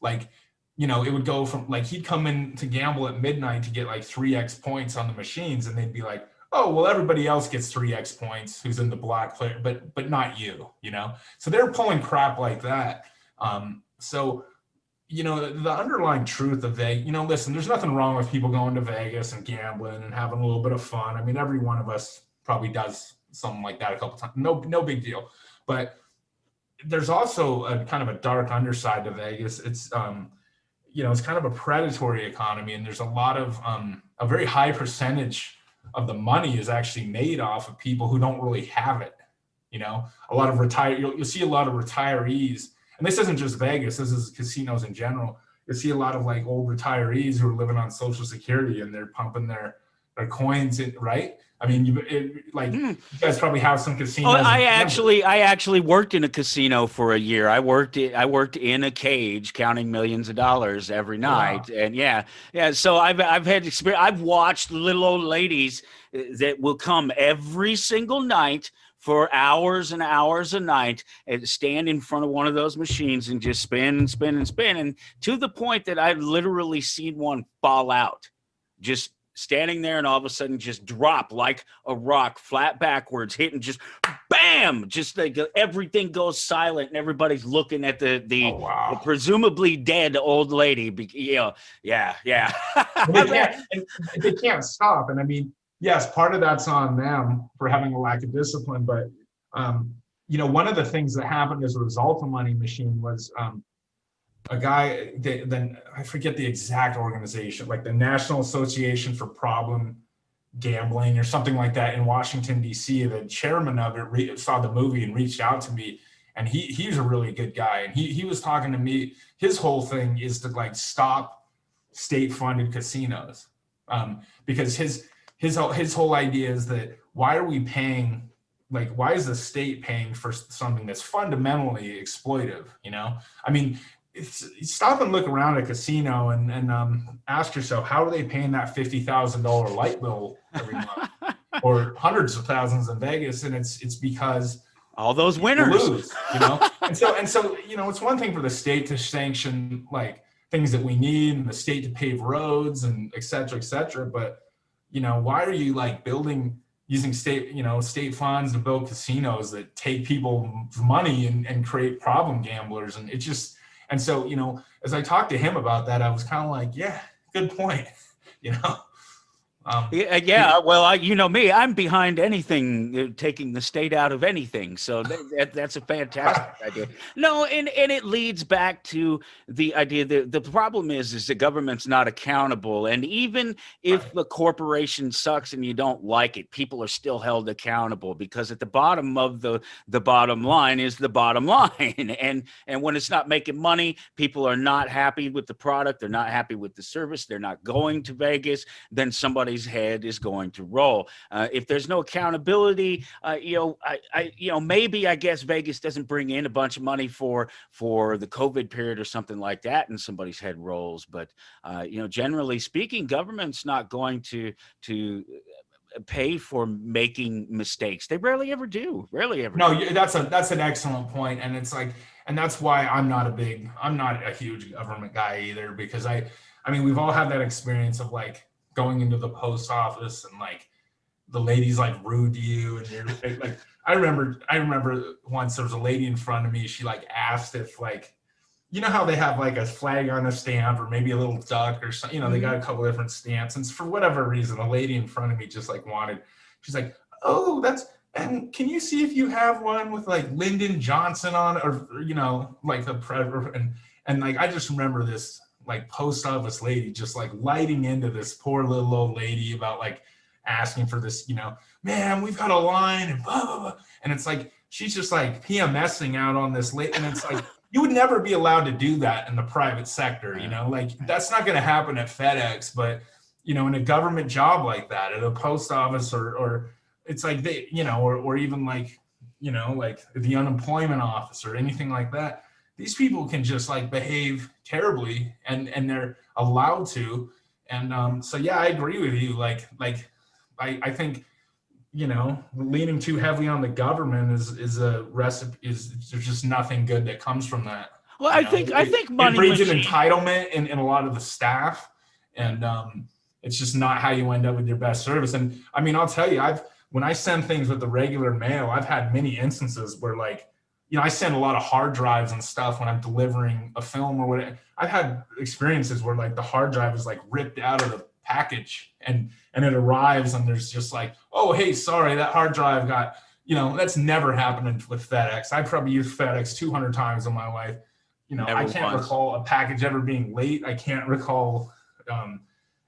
like, it would go from like, he'd come in to gamble at midnight to get like 3x points on the machines. And they'd be like, oh, well, everybody else gets 3x points who's in the black player, but not you, So they're pulling crap like that. So, the underlying truth of Vegas, listen, there's nothing wrong with people going to Vegas and gambling and having a little bit of fun. I mean, every one of us probably does something like that a couple times. No big deal. But there's also a kind of a dark underside to Vegas. It's, it's kind of a predatory economy, and there's a lot of, a very high percentage of the money is actually made off of people who don't really have it. A lot of you'll see a lot of retirees, and this isn't just Vegas, this is casinos in general. You'll see a lot of like old retirees who are living on Social Security, and they're pumping their coins in, right? I mean, you guys probably have some casinos. Oh, I actually worked in a casino for a year. I worked in a cage counting millions of dollars every night. Wow. And yeah. So I've had experience. I've watched little old ladies that will come every single night for hours and hours a night and stand in front of one of those machines and just spin and spin and spin. And to the point that I've literally seen one fall out, just standing there, and all of a sudden just drop like a rock, flat backwards, hitting just bam, just like everything goes silent and everybody's looking at the presumably dead old lady. Yeah. They can't stop. And I mean, yes, part of that's on them for having a lack of discipline. But, one of the things that happened as a result of Money Machine was a guy, then I forget the exact organization, like the National Association for Problem Gambling or something like that in Washington, D.C. The chairman of it saw the movie and reached out to me. And he's a really good guy. And he was talking to me. His whole thing is to like stop state-funded casinos, because his whole idea is that why are we paying, like, why is the state paying for something that's fundamentally exploitive? I mean, stop and look around a casino and ask yourself, how are they paying that $50,000 light bill every month, or hundreds of thousands in Vegas? And it's because all those winners lose, and so it's one thing for the state to sanction like things that we need, and the state to pave roads and et cetera, but why are you like using state funds to build casinos that take people's money and create problem gamblers? And it just, and so, as I talked to him about that, I was kind of like, yeah, good point. Well, you know me, I'm behind anything taking the state out of anything. So that's a fantastic idea. No, and it leads back to the idea that the problem is the government's not accountable. And even if the corporation sucks and you don't like it, people are still held accountable, because at the bottom of the bottom line is the bottom line. And when it's not making money, people are not happy with the product. They're not happy with the service. They're not going to Vegas. Then somebody's head is going to roll. If there's no accountability, maybe I guess Vegas doesn't bring in a bunch of money for the COVID period or something like that, and somebody's head rolls. But generally speaking, government's not going to pay for making mistakes. They rarely ever do. No, that's an excellent point, and it's like, and that's why I'm not a huge government guy either, because I mean, we've all had that experience of like going into the post office and like the lady's like rude to you, and you're like, I remember once there was a lady in front of me. She like asked if like, how they have like a flag on a stamp or maybe a little duck or something, they got a couple different stamps, and for whatever reason, the lady in front of me just like she's like, oh, and can you see if you have one with like Lyndon Johnson on it, or like the president, and like I just remember this like post office lady just like lighting into this poor little old lady about like asking for this, ma'am, we've got a line and blah, blah, blah. And it's like, she's just like PMSing out on this lady. And it's like, you would never be allowed to do that in the private sector, like that's not going to happen at FedEx, but in a government job like that, at a post office, or it's like they, or even like, like the unemployment office or anything like that. These people can just like behave terribly, and they're allowed to. And so yeah, I agree with you. I think, leaning too heavily on the government is a recipe. There's just nothing good that comes from that. Well, I think money it breeds an machine. entitlement in a lot of the staff, and it's just not how you end up with your best service. And I mean, I'll tell you, when I send things with the regular mail, I've had many instances where I send a lot of hard drives and stuff when I'm delivering a film or whatever. I've had experiences where like the hard drive is like ripped out of the package and it arrives and there's just like, oh, hey, sorry, that hard drive got, that's never happened with FedEx. I probably used FedEx 200 times in my life. I can't recall a package ever being late. I can't recall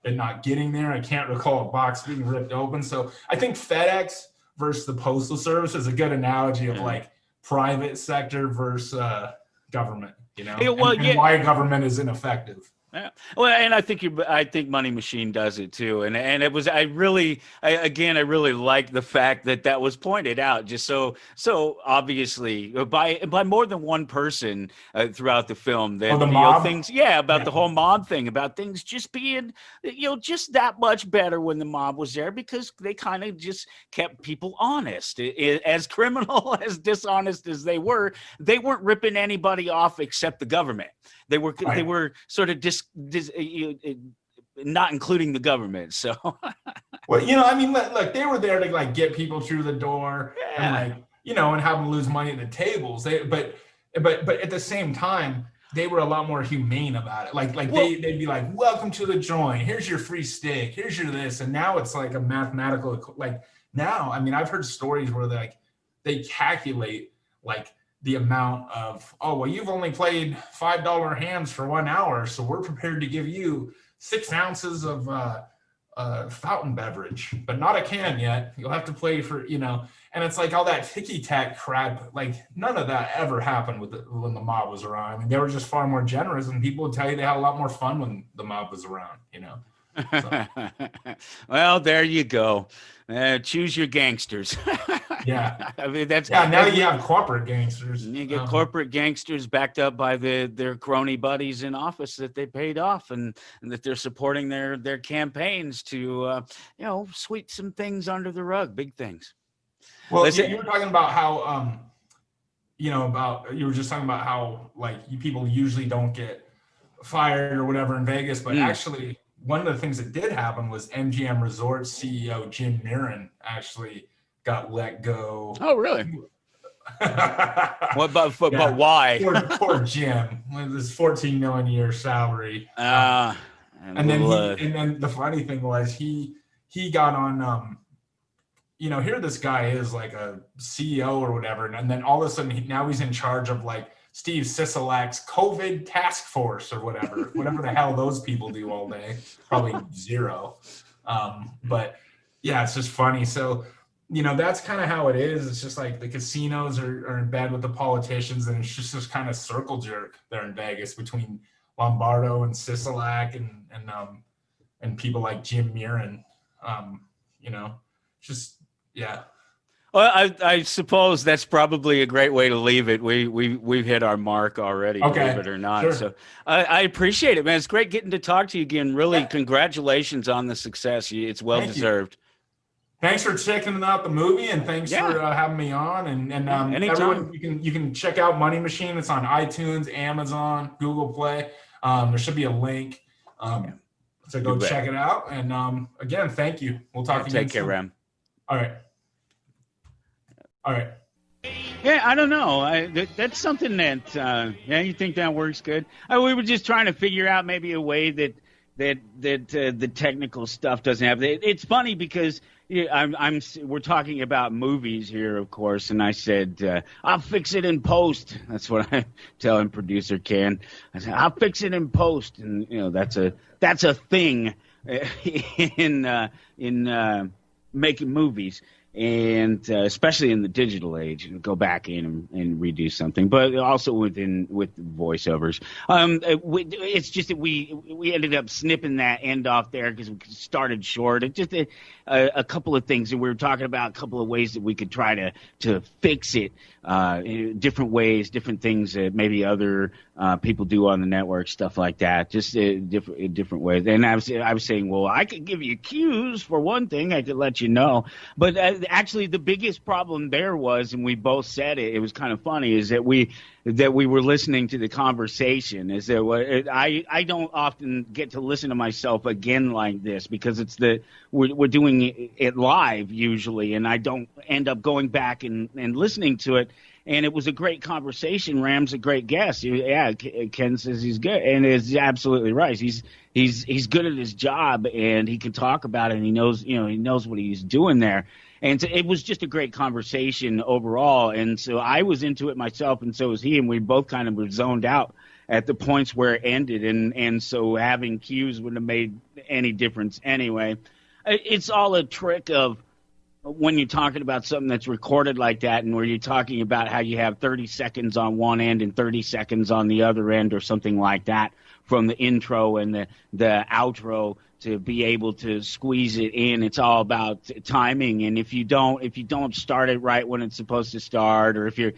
it not getting there. I can't recall a box being ripped open. So I think FedEx versus the Postal Service is a good analogy of like private sector versus government, and why government is ineffective. Yeah. Well, and I think Money Machine does it too, and I really like the fact that was pointed out just so obviously by more than one person throughout the film that the mob? The whole mob thing, about things just being just that much better when the mob was there, because they kind of just kept people honest. As criminal, as dishonest as they weren't ripping anybody off except the government. They were sort of not including the government. So, well, look, they were there to like get people through the door and and have them lose money at the tables. But at the same time, they were a lot more humane about it. They'd be like, welcome to the joint. Here's your free steak. Here's your this. And now it's like a mathematical, now, I've heard stories where they calculate the amount of, you've only played $5 hands for 1 hour, so we're prepared to give you 6 ounces of fountain beverage, but not a can yet. You'll have to play for, and it's like all that ticky-tack crap. None of that ever happened when the mob was around. They were just far more generous, and people would tell you they had a lot more fun when the mob was around, So. Well, there you go. Choose your gangsters. Yeah. Now you have corporate gangsters. You get corporate gangsters backed up by their crony buddies in office that they paid off and that they're supporting their campaigns to sweep some things under the rug, big things. Well, you were talking about how you were just talking about how people usually don't get fired or whatever in Vegas, but actually one of the things that did happen was MGM Resorts CEO Jim Mirren actually got let go. Oh, really? What about but why? Poor Jim with his $14 million a year salary. And then the funny thing was he got on here this guy is like a CEO or whatever, and then all of a sudden now he's in charge of Steve Sisolak's COVID task force or whatever the hell those people do all day. Probably zero. But yeah, it's just funny. So, that's kind of how it is. It's just the casinos are in bed with the politicians, and it's just this kind of circle jerk there in Vegas between Lombardo and Sisolak and people like Jim Mirren. Yeah. Well, I suppose that's probably a great way to leave it. We've hit our mark already, believe it or not. Sure. So I appreciate it, man. It's great getting to talk to you again. Really, congratulations on the success. It's well deserved. Thanks for checking out the movie, and thanks for having me on. And everyone, you can check out Money Machine. It's on iTunes, Amazon, Google Play. There should be a link. So go check it out. And again, thank you. We'll talk again. Take care, Ram. All right. Yeah, I don't know. That's something that you think that works good. We were just trying to figure out maybe a way that the technical stuff doesn't have. It's funny because we're talking about movies here, of course, and I said I'll fix it in post. That's what I'm telling producer Ken. I said I'll fix it in post, and that's a thing in making movies. and especially in the digital age, go back in and redo something, but also with voiceovers. It's just that we ended up snipping that end off there because we started short. It just a couple of things, and we were talking about a couple of ways that we could try to fix it, in different ways, different things that maybe other people do on the network, stuff like that, just different ways. And I was saying, well, I could give you cues for one thing, I could let you know, but actually the biggest problem there was, and we both said it was kind of funny, is that we were listening to the conversation. Is that I don't often get to listen to myself again like this because we're doing it live usually, and I don't end up going back and listening to it. And it was a great conversation. Ram's a great guest. Yeah, Ken says he's good, and is absolutely right. He's good at his job, and he can talk about it. And he knows what he's doing there. And so it was just a great conversation overall. And so I was into it myself, and so was he. And we both kind of were zoned out at the points where it ended. And so having cues wouldn't have made any difference anyway. It's all a trick of when you're talking about something that's recorded like that, and where you're talking about how you have 30 seconds on one end and 30 seconds on the other end or something like that from the intro and the outro to be able to squeeze it in. It's all about timing, and if you don't start it right when it's supposed to start, or if you're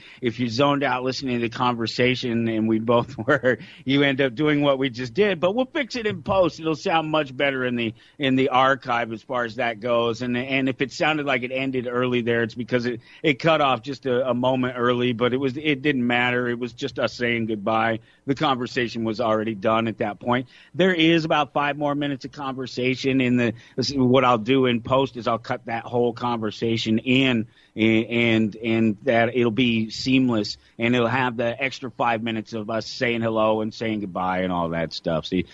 zoned out listening to the conversation, and we both were, you end up doing what we just did. But we'll fix it in post. It'll sound much better in the archive as far as that goes. And if it sounded like it ended early there, it's because it cut off just a moment early, but it didn't matter. It was just us saying goodbye. The conversation was already done at that point. There is about 5 more minutes of conversation in what I'll do in post is I'll cut that whole conversation in, and that it'll be seamless, and it'll have the extra 5 minutes of us saying hello and saying goodbye and all that stuff. See,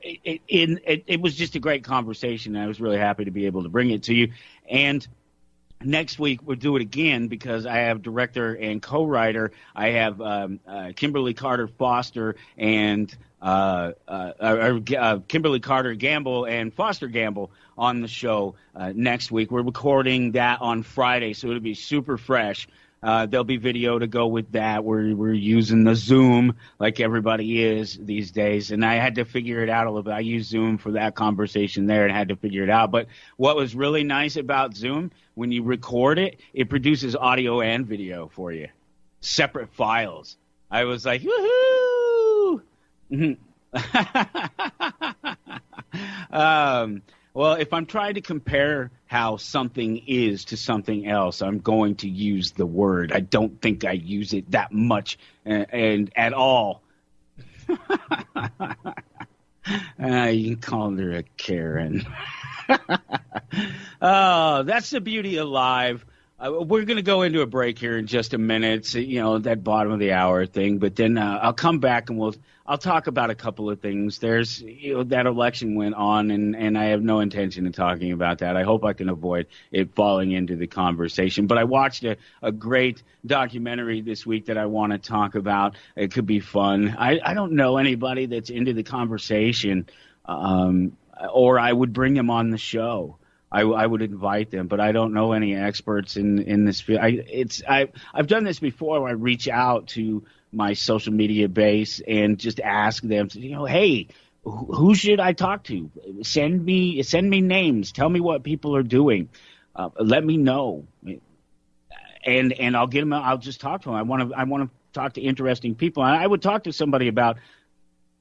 it was just a great conversation, and I was really happy to be able to bring it to you. And next week we'll do it again because I have director and co-writer. I have Kimberly Carter Foster and Kimberly Carter Gamble and Foster Gamble on the show next week. We're recording that on Friday, so it'll be super fresh. There'll be video to go with that. We're using the Zoom like everybody is these days, and I had to figure it out a little bit. I used Zoom for that conversation there and had to figure it out. But what was really nice about Zoom, when you record it, it produces audio and video for you, separate files. I was like, woohoo! Well, if I'm trying to compare how something is to something else, I'm going to use the word. I don't think I use it that much and at all. You can call her a Karen. Oh, that's the beauty of live. We're going to go into a break here in just a minute, so, that bottom of the hour thing. But then I'll come back and I'll talk about a couple of things. There's, that election went on, and I have no intention of talking about that. I hope I can avoid it falling into the conversation. But I watched a great documentary this week that I want to talk about. It could be fun. I don't know anybody that's into the conversation, or I would bring them on the show. I would invite them, but I don't know any experts in this field. I've done this before where I reach out to my social media base and just ask them, hey, who should I talk to? Send me names. Tell me what people are doing. Let me know, and I'll get them. I'll just talk to them. I want to talk to interesting people. I would talk to somebody about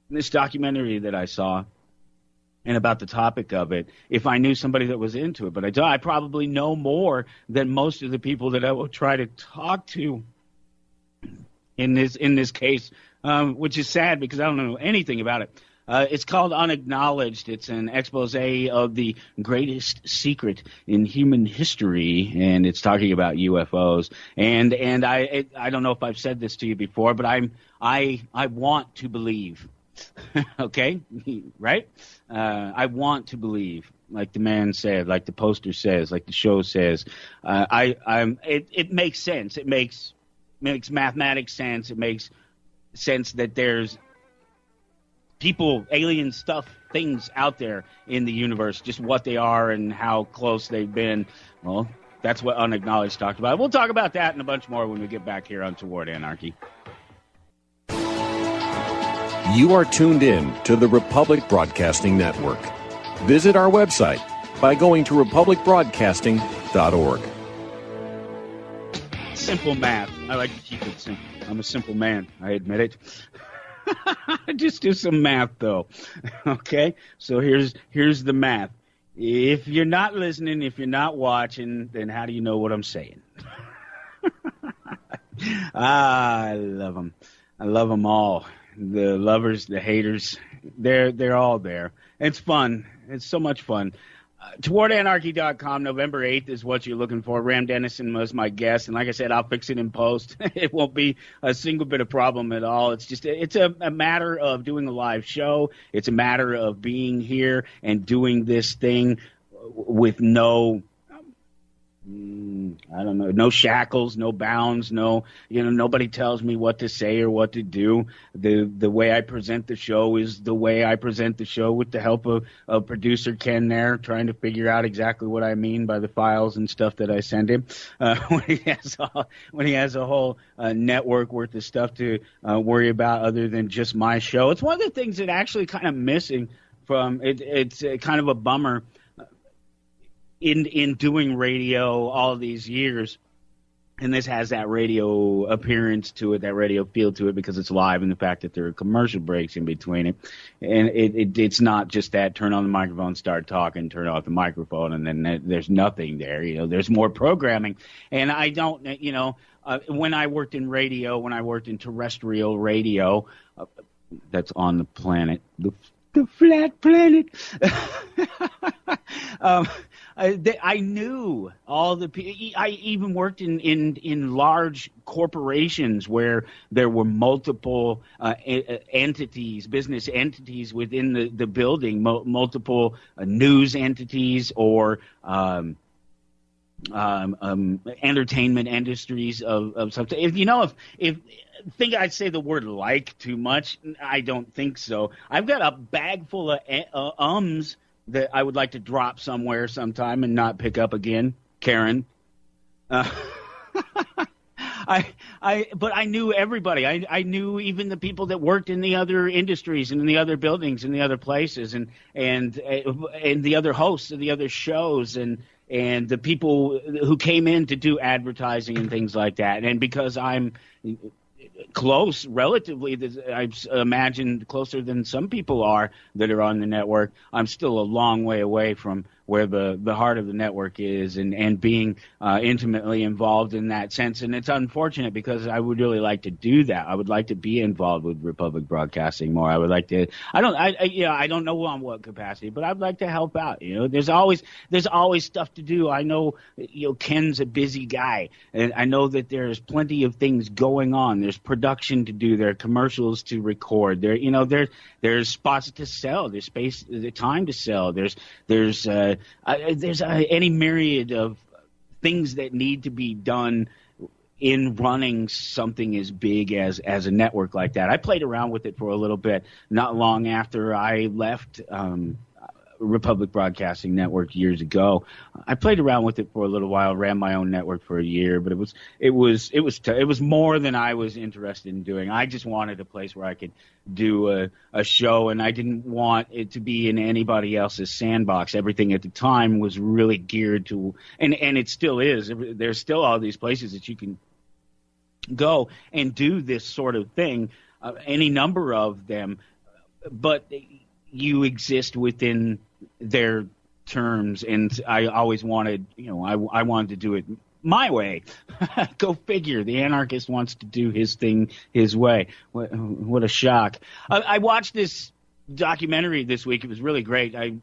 this documentary that I saw, and about the topic of it, if I knew somebody that was into it. But I probably know more than most of the people that I will try to talk to in this case, which is sad because I don't know anything about it. It's called Unacknowledged. It's an expose of the greatest secret in human history, and it's talking about UFOs. And I don't know if I've said this to you before, but I want to believe. Okay, right? I want to believe, like the man said, like the poster says, like the show says. It makes sense. It makes mathematic sense. It makes sense that there's people, alien stuff, things out there in the universe, just what they are and how close they've been. Well, That's what Unacknowledged talked about. We'll talk about that and a bunch more when we get back here on Toward Anarchy. You are tuned in to the Republic Broadcasting Network. Visit our website by going to republicbroadcasting.org. Simple math. I like to keep it simple. I'm a simple man. I admit it. Just do some math, though. Okay? So here's the math. If you're not listening, if you're not watching, then how do you know what I'm saying? I love them. I love them all. The lovers, the haters, they're all there. It's fun. It's so much fun. TowardAnarchy.com, November 8th is what you're looking for. Ram Denison was my guest, and like I said, I'll fix it in post. It won't be a single bit of problem at all. It's a matter of doing a live show. It's a matter of being here and doing this thing with no shackles, no bounds, nobody tells me what to say or what to do. The way I present the show is the way I present the show, with the help of producer Ken there, trying to figure out exactly what I mean by the files and stuff that I send him. When he has a whole network worth of stuff to worry about other than just my show. It's one of the things that actually kind of missing from it. It's kind of a bummer. In doing radio all these years, and this has that radio appearance to it, that radio feel to it, because it's live, and the fact that there are commercial breaks in between it, and it's not just that turn on the microphone, start talking, turn off the microphone, and then there's nothing there. There's more programming, and I don't, when I worked in radio, when I worked in terrestrial radio, that's on the planet, the flat planet. I knew all the people. I even worked in large corporations where there were multiple entities, business entities within the building, multiple news entities or entertainment industries of something. If think I'd say the word like too much, I don't think so. I've got a bag full of ums that I would like to drop somewhere sometime and not pick up again, Karen. But I knew everybody. I knew even the people that worked in the other industries and in the other buildings and the other places and the other hosts of the other shows and the people who came in to do advertising and things like that. And because I'm close, relatively, I imagine closer than some people are that are on the network, I'm still a long way away from where the heart of the network is and being intimately involved in that sense. And it's unfortunate because I would really like to do that. I would like to be involved with Republic Broadcasting more. I would like to. I don't know on what capacity, but I'd like to help out. There's always stuff to do. I know Ken's a busy guy, and I know that there's plenty of things going on. There's production to do. There are commercials to record. There's spots to sell. There's space, the time to sell. There's any myriad of things that need to be done in running something as big as a network like that. I played around with it for a little bit, not long after I left Republic Broadcasting Network years ago. I played around with it for a little while, ran my own network for a year, but it was more than I was interested in doing. I just wanted a place where I could do a show, and I didn't want it to be in anybody else's sandbox. Everything at the time was really geared to, and it still is. There's still all these places that you can go and do this sort of thing, any number of them, but you exist within their terms, and I always wanted, I wanted to do it my way. Go figure. The anarchist wants to do his thing his way. What a shock. I watched this documentary this week. It was really great. I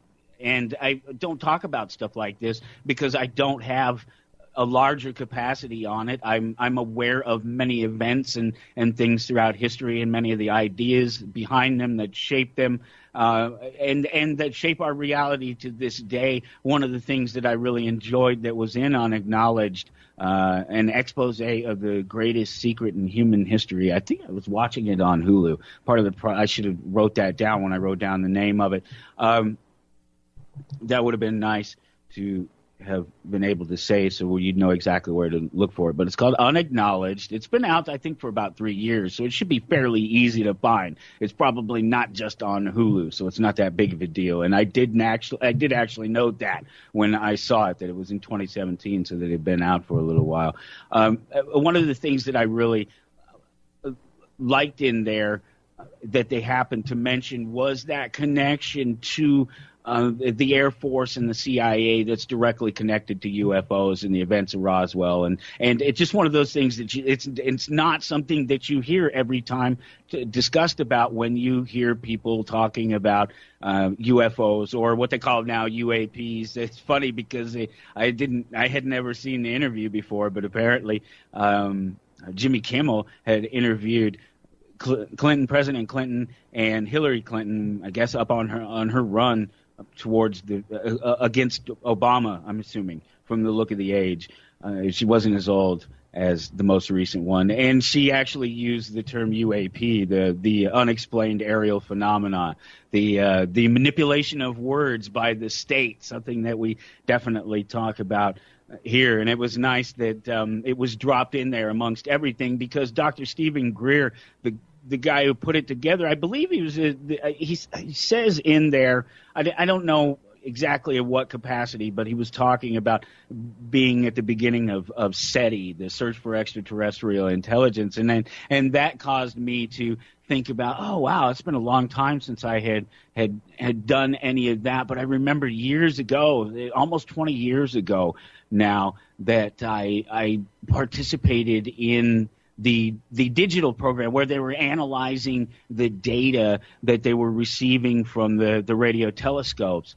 don't talk about stuff like this because I don't have a larger capacity on it. I'm aware of many events and things throughout history and many of the ideas behind them that shape them and that shape our reality to this day. One of the things that I really enjoyed that was in Unacknowledged, an expose of the greatest secret in human history. I think I was watching it on Hulu. I should have wrote that down when I wrote down the name of it. That would have been nice to have been able to say, so you'd know exactly where to look for it. But it's called Unacknowledged. It's been out, I think, for about 3 years, so it should be fairly easy to find. It's probably not just on Hulu, so it's not that big of a deal. And I did actually note that when I saw it, that it was in 2017, so that it had been out for a little while. One of the things that I really liked in there that they happened to mention was that connection to the Air Force and the CIA that's directly connected to UFOs and the events of Roswell, and it's just one of those things that it's not something that you hear every time discussed about when you hear people talking about UFOs or what they call now UAPs. It's funny because I had never seen the interview before, but apparently Jimmy Kimmel had interviewed President Clinton and Hillary Clinton, I guess, up on her run towards against Obama, I'm assuming, from the look of the age. She wasn't as old as the most recent one, and she actually used the term UAP, the unexplained aerial phenomena, the manipulation of words by the state, something that we definitely talk about here. And it was nice that it was dropped in there amongst everything, because Dr. Stephen Greer, the guy who put it together, I believe he says in there, I don't know exactly in what capacity, but he was talking about being at the beginning of SETI, the Search for Extraterrestrial Intelligence, and that caused me to think about, oh wow, it's been a long time since I had done any of that. But I remember years ago, almost 20 years ago now, that I participated in the digital program where they were analyzing the data that they were receiving from the radio telescopes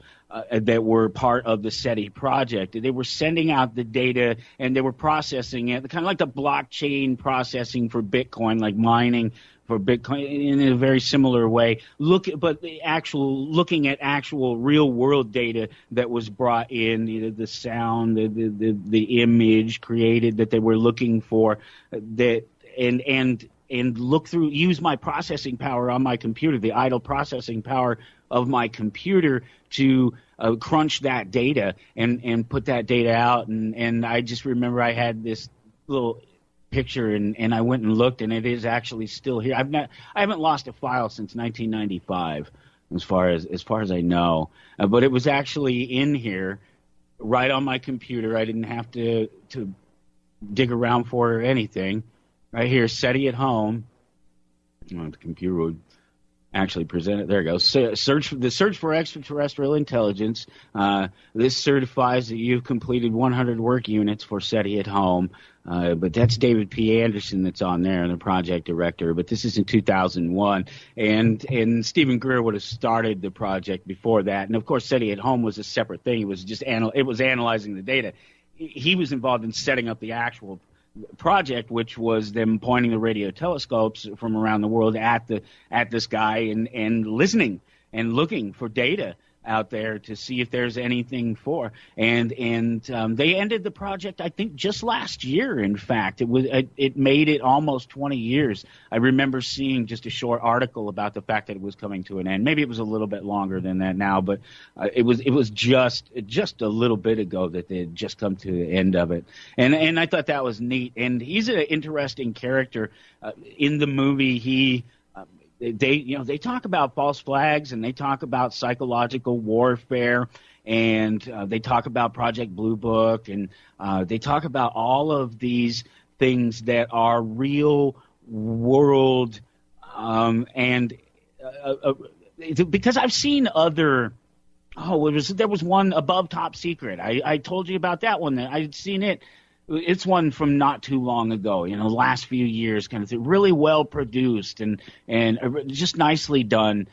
that were part of the SETI project. They were sending out the data and they were processing it, kind of like the blockchain processing for Bitcoin, like mining for Bitcoin in a very similar way. Looking at actual real world data that was brought in, the sound, the image created that they were looking for, and look through, use my processing power on my computer, the idle processing power of my computer to crunch that data and put that data out. And I just remember I had this little picture and I went and looked, and it is actually still here. I haven't lost a file since 1995 as far as I know, but it was actually in here right on my computer. I didn't have to dig around for it or anything. Right here, SETI at home. The computer would actually present it. There it goes. Search for Extraterrestrial Intelligence. This certifies that you've completed 100 work units for SETI at home. But that's David P. Anderson that's on there, the project director. But this is in 2001, and Stephen Greer would have started the project before that. And of course, SETI at home was a separate thing. It was just analyzing the data. He was involved in setting up the actual project, which was them pointing the radio telescopes from around the world at this guy and listening and looking for data out there to see if there's anything for. And they ended the project, I think, just last year. In fact, it made it almost 20 years. I remember seeing just a short article about the fact that it was coming to an end. Maybe it was a little bit longer than that now, but it was just a little bit ago that they had just come to the end of it. And I thought that was neat. And he's an interesting character in the movie. They talk about false flags, and they talk about psychological warfare, and they talk about Project Blue Book, and they talk about all of these things that are real world, because I've seen other. There was one Above Top Secret. I told you about that one. I'd seen it. It's one from not too long ago, last few years, kind of thing. Really well produced and just nicely done,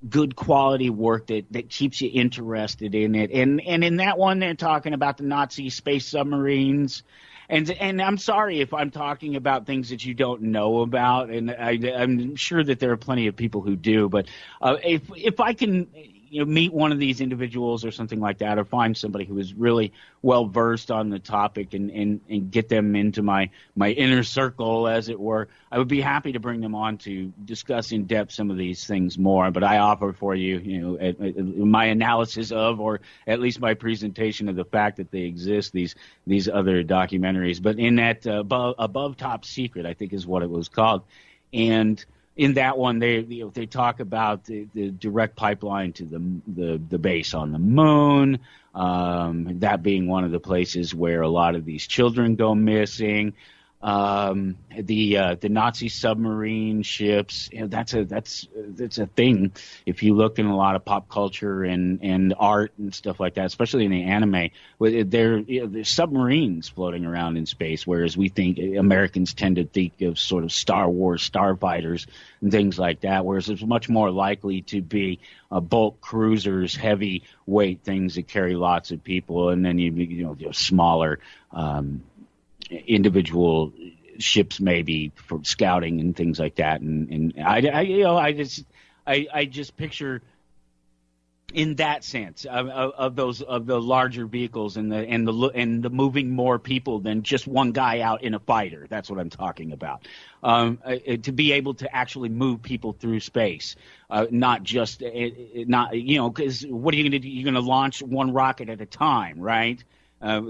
good quality work that keeps you interested in it. And in that one, they're talking about the Nazi space submarines. And I'm sorry if I'm talking about things that you don't know about, and I'm sure that there are plenty of people who do. But if I can, meet one of these individuals or something like that, or find somebody who is really well versed on the topic and get them into my inner circle, as it were, I would be happy to bring them on to discuss in depth some of these things more. But I offer for you, my analysis of, or at least my presentation of the fact that they exist, these other documentaries. But in that above Top Secret, I think is what it was called, and in that one, they talk about the direct pipeline to the base on the moon, that being one of the places where a lot of these children go missing. The Nazi submarine ships, that's a thing. If you look in a lot of pop culture and art and stuff like that, especially in the anime, there's submarines floating around in space, whereas we think Americans tend to think of sort of Star Wars starfighters and things like that, whereas it's much more likely to be bulk cruisers, heavy weight things that carry lots of people, and then you smaller individual ships maybe for scouting and things like that, and I just picture in that sense of the larger vehicles and the moving more people than just one guy out in a fighter. That's what I'm talking about. To be able to actually move people through space, not just because what are you going to do? You're going to launch one rocket at a time, right?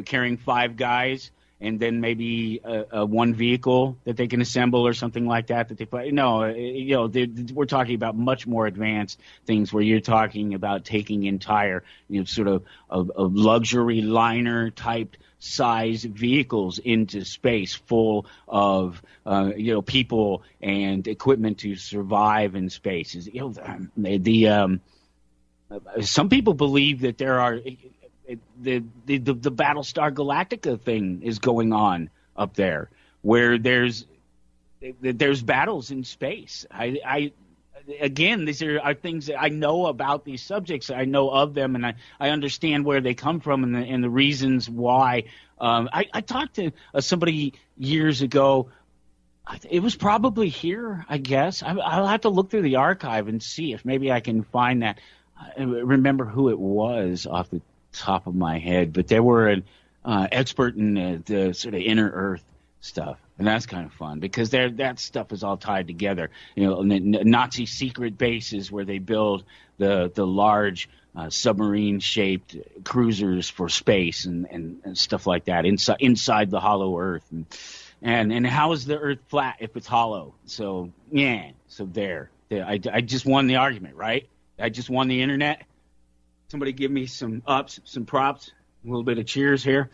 Carrying 5 guys. And then maybe one vehicle that they can assemble or something like that they play. No, we're talking about much more advanced things where you're talking about taking entire, sort of luxury liner type size vehicles into space full of, people and equipment to survive in space. Some people believe that there are. The Battlestar Galactica thing is going on up there, where there's battles in space. Again, these are things that I know about these subjects. I know of them, and I understand where they come from and the reasons why. I talked to somebody years ago. It was probably here, I guess. I'll have to look through the archive and see if maybe I can find that. I remember who it was off the top of my head, but they were an expert in the sort of inner Earth stuff, and that's kind of fun because that stuff is all tied together. Nazi secret bases where they build the large submarine-shaped cruisers for space and stuff like that inside the hollow Earth, and how is the Earth flat if it's hollow? So there. I just won the argument, right? I just won the internet. Somebody give me some ups, some props, a little bit of cheers here.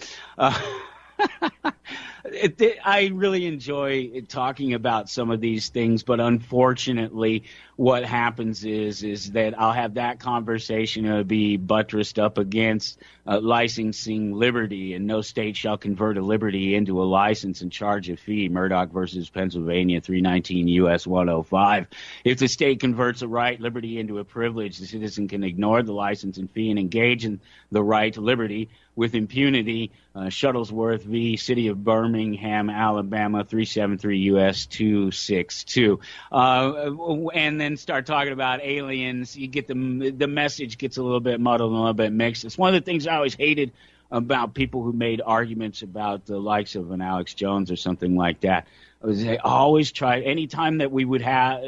I really enjoy talking about some of these things, but unfortunately what happens is that I'll have that conversation be buttressed up against licensing liberty, and no state shall convert a liberty into a license and charge a fee. Murdoch versus Pennsylvania, 319 U.S. 105. If the state converts a right, liberty, into a privilege, the citizen can ignore the license and fee and engage in the right to liberty with impunity. Shuttlesworth v. City of Birmingham, Alabama, 373 U.S. 262. And then start talking about aliens. You get the message gets a little bit muddled and a little bit mixed. It's one of the things I always hated about people who made arguments about the likes of an Alex Jones or something like that. They always try, anytime that we would have,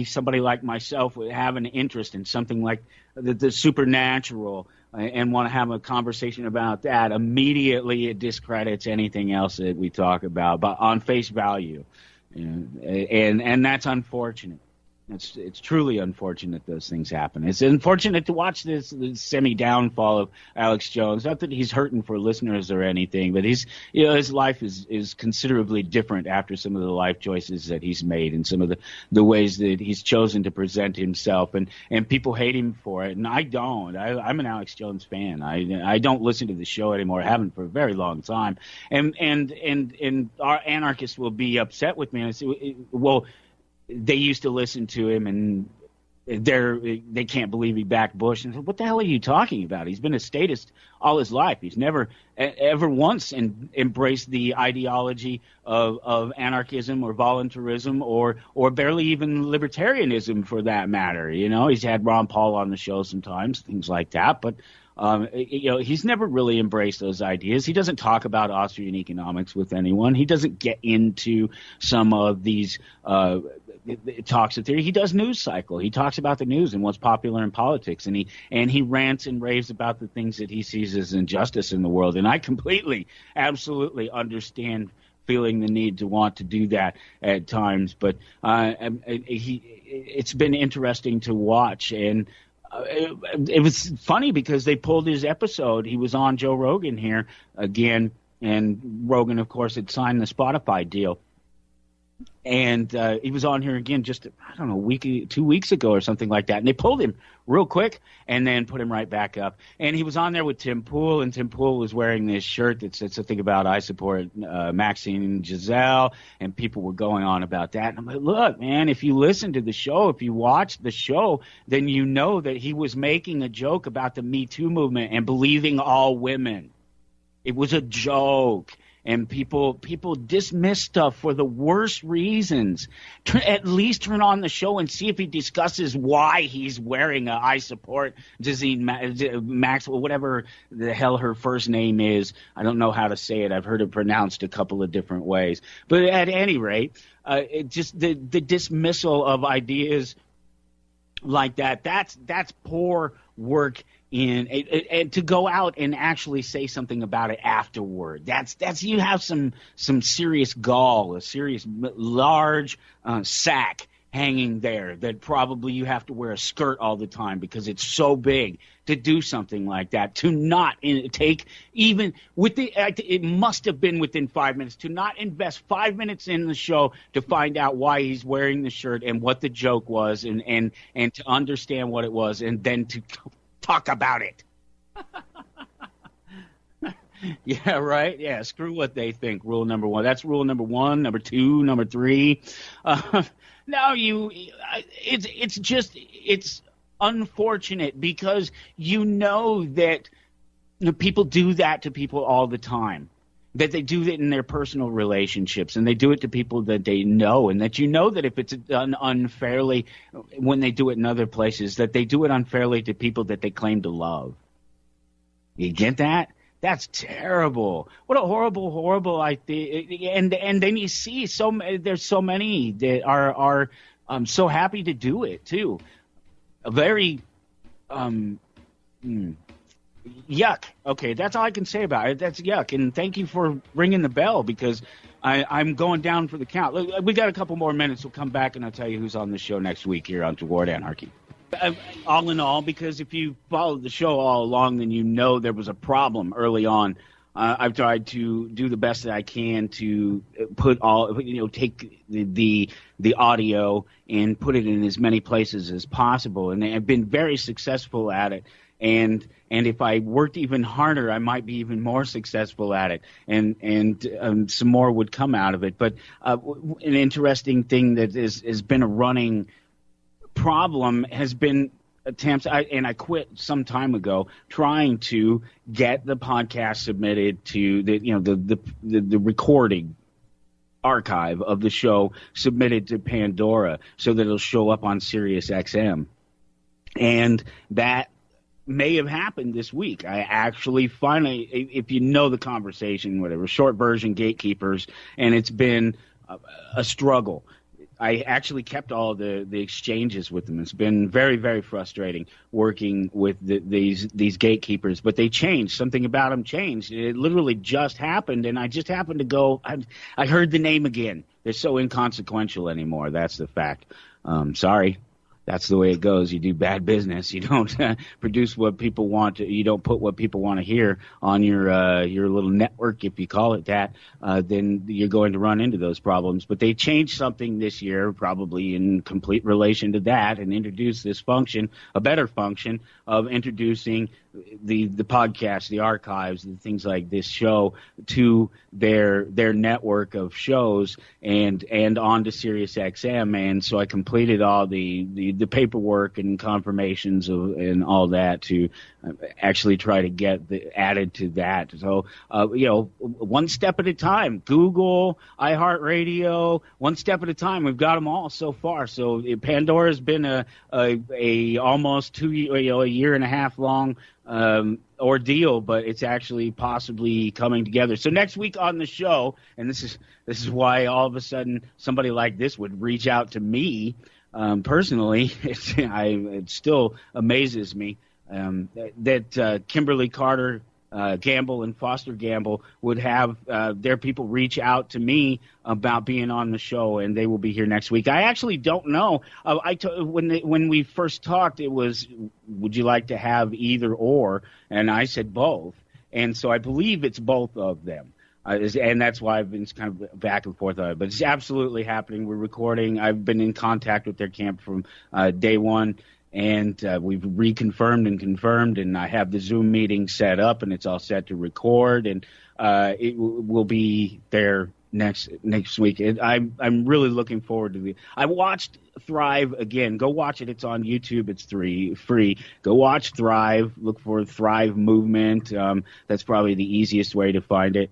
somebody like myself would have an interest in something like the supernatural and want to have a conversation about that, immediately it discredits anything else that we talk about, but on face value. And that's unfortunate. It's truly unfortunate those things happen. It's unfortunate to watch this semi-downfall of Alex Jones. Not that he's hurting for listeners or anything, but his life is considerably different after some of the life choices that he's made and some of the ways that he's chosen to present himself. And people hate him for it, and I don't. I'm an Alex Jones fan. I don't listen to the show anymore. I haven't for a very long time. And our anarchists will be upset with me. And I say, well, they used to listen to him, and they can't believe he backed Bush. And what the hell are you talking about? He's been a statist all his life. He's never ever once embraced the ideology of anarchism or voluntarism or barely even libertarianism for that matter. He's had Ron Paul on the show sometimes, things like that, but he's never really embraced those ideas. He doesn't talk about Austrian economics with anyone. He doesn't get into some of these talks of theory. He does news cycle. He talks about the news and what's popular in politics, and he rants and raves about the things that he sees as injustice in the world. And I completely, absolutely understand feeling the need to want to do that at times. But it's been interesting to watch, and it was funny because they pulled his episode. He was on Joe Rogan here again, and Rogan, of course, had signed the Spotify deal. And he was on here again just, 2 weeks ago or something like that. And they pulled him real quick and then put him right back up. And he was on there with Tim Pool, and Tim Pool was wearing this shirt that said something about I support Maxine and Giselle, and people were going on about that. And I'm like, look, man, if you listen to the show, if you watch the show, then you know that he was making a joke about the Me Too movement and believing all women. It was a joke. And people dismiss stuff for the worst reasons. At least turn on the show and see if he discusses why he's wearing a I support Maxwell, whatever the hell her first name is. I don't know how to say it. I've heard it pronounced a couple of different ways. But at any rate, the dismissal of ideas like that's poor work and to go out and actually say something about it afterward. That's you have some serious gall, a serious large sack hanging there that probably you have to wear a skirt all the time because it's so big to do something like that, to not take even with it must have been within 5 minutes, to not invest 5 minutes in the show to find out why he's wearing the shirt and what the joke was and to understand what it was and then to talk about it. Yeah, right. Yeah, screw what they think. Rule number one. That's rule number one. Number two. Number three. No, it's unfortunate because that people do that to people all the time. That they do it in their personal relationships, and they do it to people that they know, and that that if it's done unfairly when they do it in other places, that they do it unfairly to people that they claim to love. You get that? That's terrible. What a horrible idea. And then you see there's so many that are so happy to do it too. A very yuck. Okay, that's all I can say about it. That's yuck. And thank you for ringing the bell because I'm going down for the count. Look, we got a couple more minutes. We'll come back and I'll tell you who's on the show next week here on Toward Anarchy. All in all, because if you followed the show all along, then you know there was a problem early on. I've tried to do the best that I can to put take the audio and put it in as many places as possible, and I've been very successful at it. And if I worked even harder, I might be even more successful at it, and some more would come out of it. But an interesting thing that has been a running problem has been attempts, I quit some time ago trying to get the podcast submitted to the recording archive of the show submitted to Pandora so that it'll show up on Sirius XM, and that may have happened this week. I actually finally, if you know the conversation, whatever, short version, gatekeepers, and it's been a struggle. I actually kept all the exchanges with them. It's been very, very frustrating working with these gatekeepers, but they changed. Something about them changed. It literally just happened, and I just happened to go. I heard the name again. They're so inconsequential anymore. That's the fact. Sorry. That's the way it goes. You do bad business. You don't produce what people want. You don't put what people want to hear on your little network, if you call it that. Then you're going to run into those problems. But they changed something this year, probably in complete relation to that, and introduced this function, a better function of introducing the podcast, the archives, and things like this show to their network of shows and onto Sirius XM. And so I completed all the the paperwork and confirmations and all that to actually try to get added to that. So, one step at a time. Google, iHeartRadio, one step at a time. We've got them all so far. So Pandora's been a almost a year and a half long ordeal, but it's actually possibly coming together. So next week on the show, and this is why all of a sudden somebody like this would reach out to me personally. It still amazes me that Kimberly Carter, Gamble, and Foster Gamble would have their people reach out to me about being on the show, and they will be here next week. I actually don't know. When we first talked, it was, would you like to have either or? And I said both, and so I believe it's both of them. And that's why I've been kind of back and forth on it. But it's absolutely happening. We're recording. I've been in contact with their camp from day one. And we've reconfirmed and confirmed, and I have the Zoom meeting set up, and it's all set to record, and it will be there next week. I'm really looking forward to it. I watched Thrive again. Go watch it. It's on YouTube. It's free. Go watch Thrive. Look for Thrive Movement. That's probably the easiest way to find it.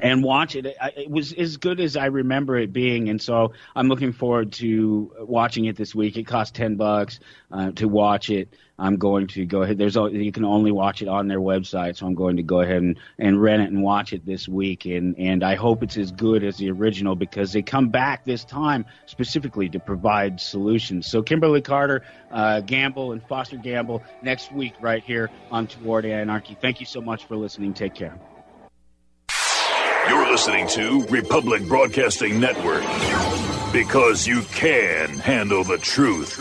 And watch it. It was as good as I remember it being, and so I'm looking forward to watching it this week. It costs $10 to watch it. I'm going to go ahead. You can only watch it on their website, so I'm going to go ahead and rent it and watch it this week. And I hope it's as good as the original, because they come back this time specifically to provide solutions. So Kimberly Carter, Gamble, and Foster Gamble next week right here on Toward Anarchy. Thank you so much for listening. Take care. You're listening to Republic Broadcasting Network, because you can handle the truth.